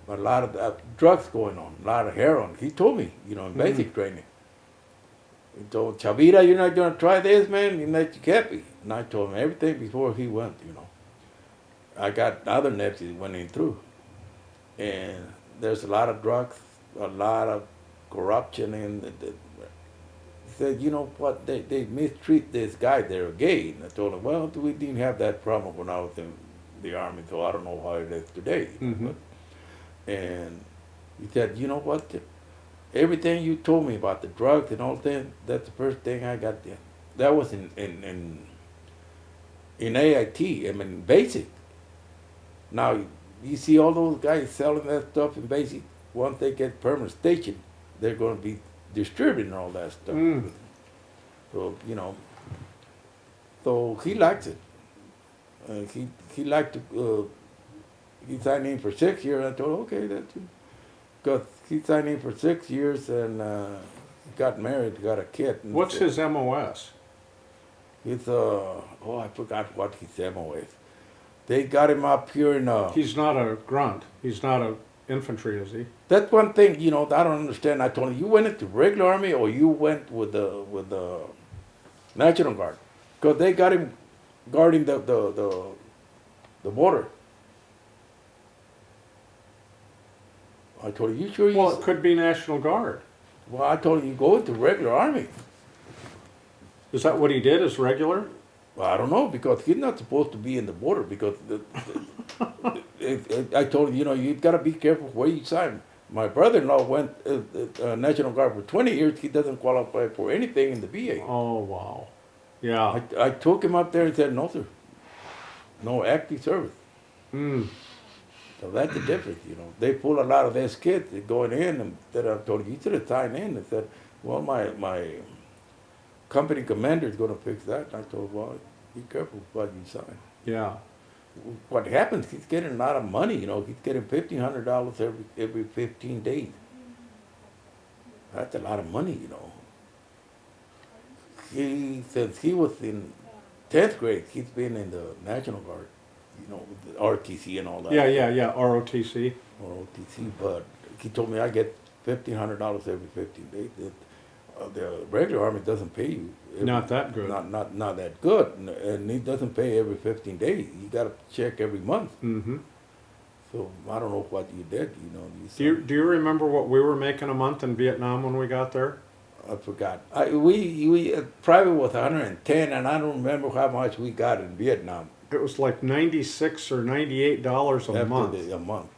But a lot of drugs going on, a lot of heroin. He told me, in basic training. He told Chavira, you're not going to try this, man? You're not happy. And I told him everything before he went, I got other nephews went in through, and there's a lot of drugs, a lot of corruption, and said, you know what, they mistreat this guy, they're gay. And I told him, well, we didn't have that problem when I was in the Army, so I don't know how it is today. And he said, you know what, everything you told me about the drugs and all that, that's the first thing I got there. That was in AIT, I mean, basic. Now, you see all those guys selling that stuff in basic, once they get permanent station, they're going to be distributing all that stuff. So, you know, so he likes it. He liked to, he signed in for 6 years. I told him, okay, that's it. Because he signed in for 6 years and got married, got a kid. What's his MOS? He's, I forgot what his MOS. They got him up here in, He's not a grunt. He's not a infantry, is he? that's one thing, you know, I don't understand. I told him, you went into regular army or you went with the National Guard? Because they got him guarding the border. I told him, you sure you... Well, it could be National Guard. Well, I told him, you go into regular army. Is that what he did as regular? Well, I don't know, because he's not supposed to be in the border, because I told him, you know, you've got to be careful where you sign. My brother-in-law went National Guard for 20 years. He doesn't qualify for anything in the VA. Oh, wow. Yeah. I took him up there and said, no, sir. No active service. So that's the difference, you know. They pull a lot of these kids going in, and then I told him, you should have signed in. And said, well, my company commander is going to fix that. And I told him, well, be careful what you sign. Yeah. What happens, he's getting a lot of money, you know. He's getting $1,500 every 15 days. That's a lot of money, you know. Since he was in 10th grade, he's been in the National Guard, you know, with the RTC and all that. Yeah, ROTC. ROTC, but he told me I get $1,500 every 15 days. The regular army doesn't pay you. Not that good. Not that good, and he doesn't pay every 15 days. You got to check every month. Mm-hmm. So I don't know what you did. You know, Do you remember what we were making a month in Vietnam when we got there? I forgot. We private was 110, and I don't remember how much we got in Vietnam. It was like $96 or $98 a month. A month.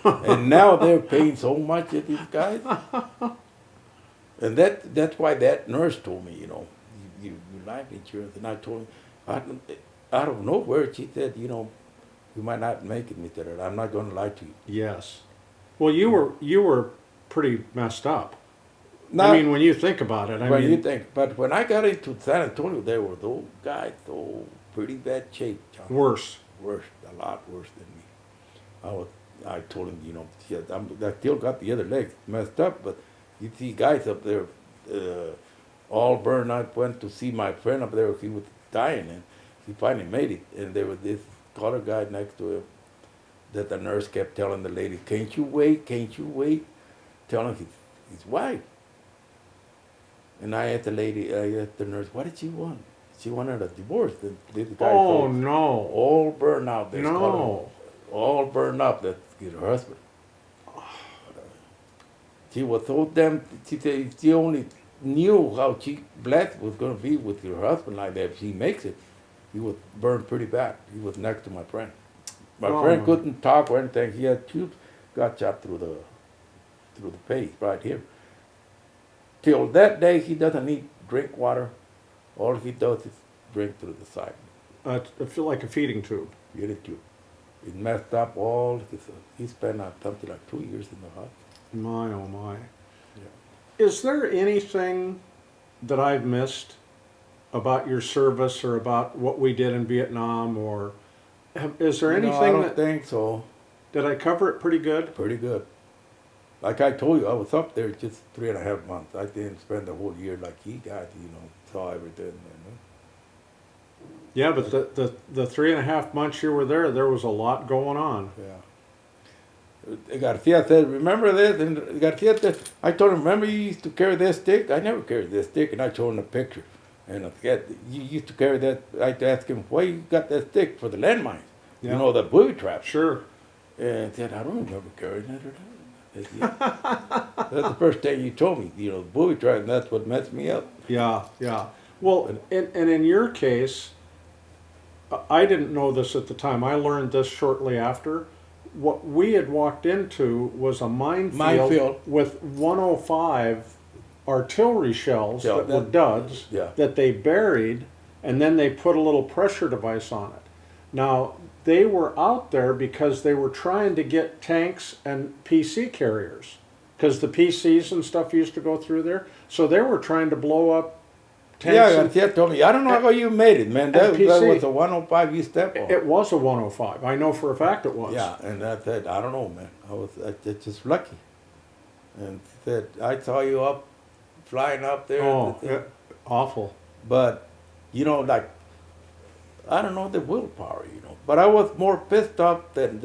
And now they're paying so much at these guys. And that's why that nurse told me, you know, you life insurance. And I told him, out of nowhere, she said, you know, you might not make it, Mr. Herrera. I'm not going to lie to you. Yes. Well, you were pretty messed up. Now, I mean, when you think about it, you think, but when I got into San Antonio, there were those guys, so pretty bad shape, John. Worse, a lot worse than me. I told him, you know, I still got the other leg messed up, but you see guys up there, all burned. I went to see my friend up there. He was dying, and he finally made it. And there was this colored guy next to him that the nurse kept telling the lady, "Can't you wait? Can't you wait?" Telling his wife. And I asked the nurse, what did she want? She wanted a divorce. This guy no. all burned out. No. All burned up. That's her husband. She was so damn, she said she only knew how blessed was going to be with her husband like that. If she makes it, he was burned pretty bad. He was next to my friend. My friend couldn't talk or anything. He had tubes, got shot through the face right here. Till that day, he doesn't drink water. All he does is drink through the side. I feel like a feeding tube. Get it too. It messed up all his, he spent something like 2 years in the hospital. My, oh my. Yeah. Is there anything that I've missed about your service or about what we did in Vietnam, or is there anything I don't think so. Did I cover it pretty good? Pretty good. Like I told you, I was up there just 3.5 months. I didn't spend the whole year like he got, saw everything. Yeah, but the 3.5 months you were there was a lot going on. Yeah. Garcia said, remember this? And Garcia said, I told him, remember you used to carry this stick? I never carried this stick. And I showed him a picture. And I said, you used to carry that. I asked him, why you got that stick? For the landmines. Yeah. You know, the booby traps. Sure. And I said, I don't remember carrying that or not. I said, yeah. That's the first thing you told me, you know, the booby trap, and that's what messed me up. Yeah, yeah. Well, and in your case, I didn't know this at the time. I learned this shortly after. What we had walked into was a minefield with 105 artillery shells Yeah, that were duds yeah. that they buried, and then they put a little pressure device on it. Now, they were out there because they were trying to get tanks and PC carriers, because the PCs and stuff used to go through there. So they were trying to blow up tanks. Yeah, and, Garcia told me, I don't know how you made it, man. That PC. was a 105 you step on. it was a 105. I know for a fact it was. Yeah, and I said, I don't know, man. I just lucky. And said, I saw you up, flying up there. Oh, awful. But, you know, like, I don't know the willpower, you know. But I was more pissed off than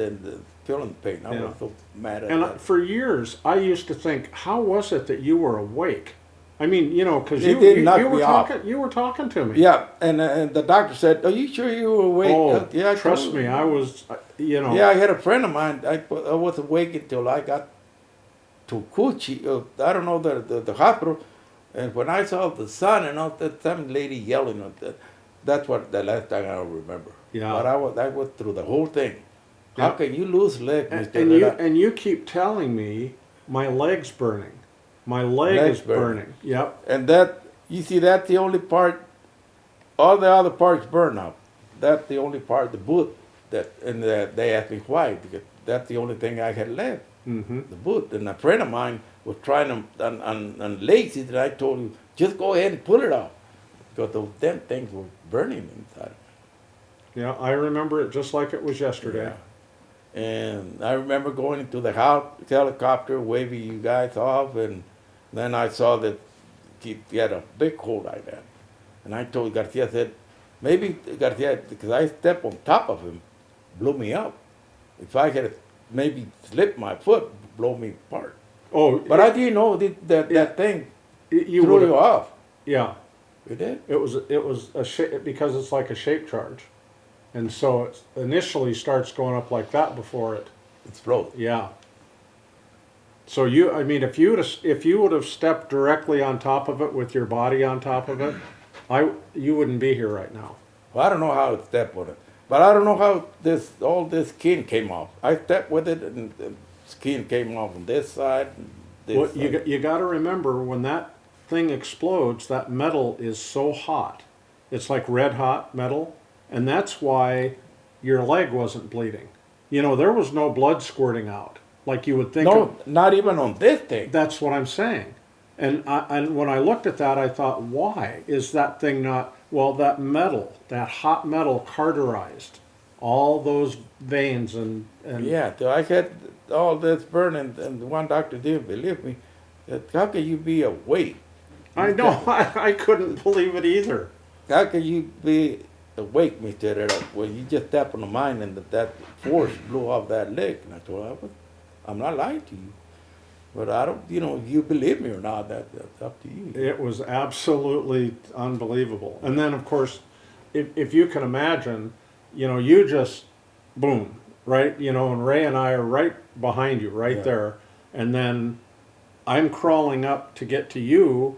feeling the pain. I Yeah. was so mad at And that. for years, I used to think, how was it that you were awake? I mean, you know, because It you did knock were me off. you were talking to me. Yeah, and the doctor said, "Are you sure you were awake?" Oh, Yeah, I trust told me, him. I was. You know. Yeah, I had a friend of mine. I was awake until I got to Cuchi. I don't know the hospital, and when I saw the sun and all that, some lady yelling at that. That's what the last time I remember. Yeah. But I was through the whole thing. Yeah. How can you lose leg, Mr. And you Herrera? and you keep telling me my leg's burning. My leg Leg's is burning. Yep. And that, you see, that's the only part, all the other parts burn out. That's the only part, the boot, they asked me why, because that's the only thing I had left, Mm-hmm. the boot. And a friend of mine was trying to unlace it, and I told him, just go ahead and pull it off, because those damn things were burning inside. Yeah, I remember it just like it was yesterday. Yeah. And I remember going into the helicopter, waving you guys off, and then I saw that he had a big hole like that. And I told Garcia, I said, maybe Garcia, because I stepped on top of him, blew me up. If I had maybe slipped my foot, blow me apart. Oh, But I didn't know that thing you threw would you off. Yeah, It did? it was a because it's like a shape charge, and so it initially starts going up like that before it. Explode. Yeah. So I mean, if you would have stepped directly on top of it with your body on top of it, you wouldn't be here right now. Well, I don't know how I stepped with it. But I don't know how all this skin came off. I stepped with it, and the skin came off on this side. And this Well, side. you got to remember, when that thing explodes, that metal is so hot. It's like red hot metal, and that's why your leg wasn't bleeding. You know, there was no blood squirting out like you would think. No, not even on this thing. That's what I'm saying. And when I looked at that, I thought, why is that thing not? Well, that metal, that hot metal, cauterized all those veins and Yeah, so I had all this burning, and one doctor didn't believe me. Said, how can you be awake? I know I couldn't believe it either. How can you be awake, Mr. Herrera, when you just tap on the mine and that force blew off that leg? And I told him, I'm not lying to you. But I don't, if you believe me or not, that's up to you. It was absolutely unbelievable. And then, of course, if you can imagine, you just, boom, right? And Ray and I are right behind you, right Yeah. there. And then I'm crawling up to get to you,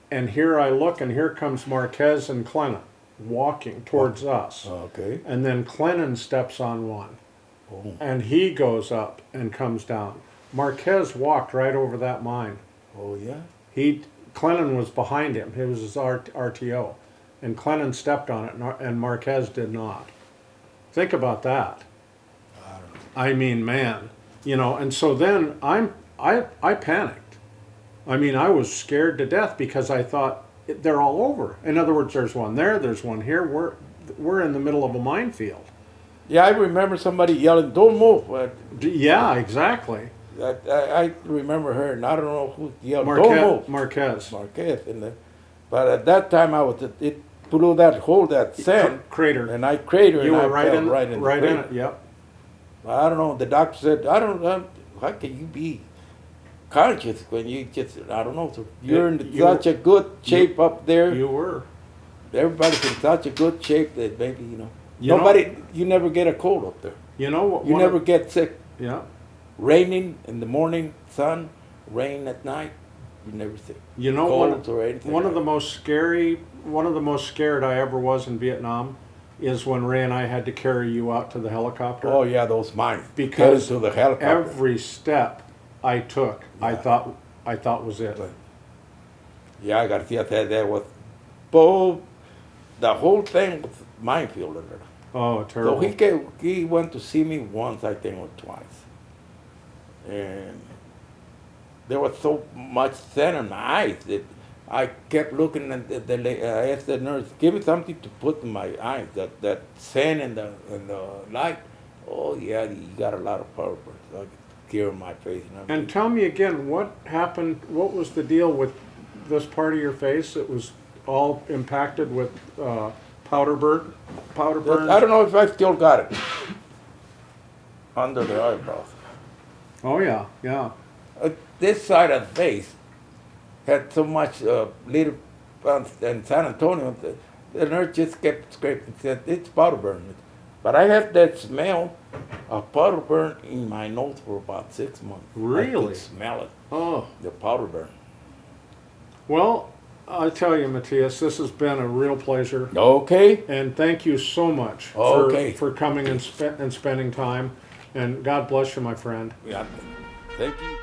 and here I look, and here comes Marquez and Clennon walking towards us. Okay. And then Clennon steps on one, Oh, and he goes up and comes down. Marquez walked right over that mine. oh yeah? Clennon was behind him. It was his RTO. And Clennon stepped on it, and Marquez did not. Think about that. I mean, man, and so then I panicked. I mean, I was scared to death because I thought they're all over. In other words, there's one there, there's one here. We're in the middle of a minefield. Yeah, I remember somebody yelling, don't move. But Yeah, exactly. I remember her, and I don't know who yelled, don't move. Marquez. Marquez. But at that time, it blew that hole, that sand, Crater. and I cratered, You and were I right fell in right in right the in crater. it. Yep. I don't know. The doctor said, how can you be conscious when you just, I don't know. So you're in You- such a good shape up there. You were. Everybody's in such a good shape that maybe, You know- Nobody, you never get a cold up there. You know what? You one never of- get sick. Yeah. Raining in the morning, sun, rain at night, you never sick. You know, Colds or anything one of the like most scary, one of the most scared I ever was in Vietnam is when Ray and I had to carry you out to the helicopter. Oh yeah, those mines. Because to the helicopter. every step I took, I thought was it. Yeah, Garcia said that was, both, the whole thing was minefield in there. Oh, So terrible. he went to see me once, I think, or twice. And there was so much sand in my eyes that I kept looking at I asked the nurse, give me something to put in my eyes, that sand in the light. Oh yeah, you got a lot of power burns. So I could cure my face. And tell me again, what happened? What was the deal with this part of your face? It was all impacted with powder burn. Powder burns. I don't know if I still got it under the eyebrows. Oh yeah, yeah. This side of the face had so much little in San Antonio. The nurse just kept scraping and said, it's powder burn. But I had that smell of powder burn in my nose for about 6 months. I Really? could smell it, Oh. the powder burn. Well, I tell you, Matias, this has been a real pleasure. Okay. And thank you so much Okay. for coming and spending time. And God bless you, my friend. Yeah. Thank you.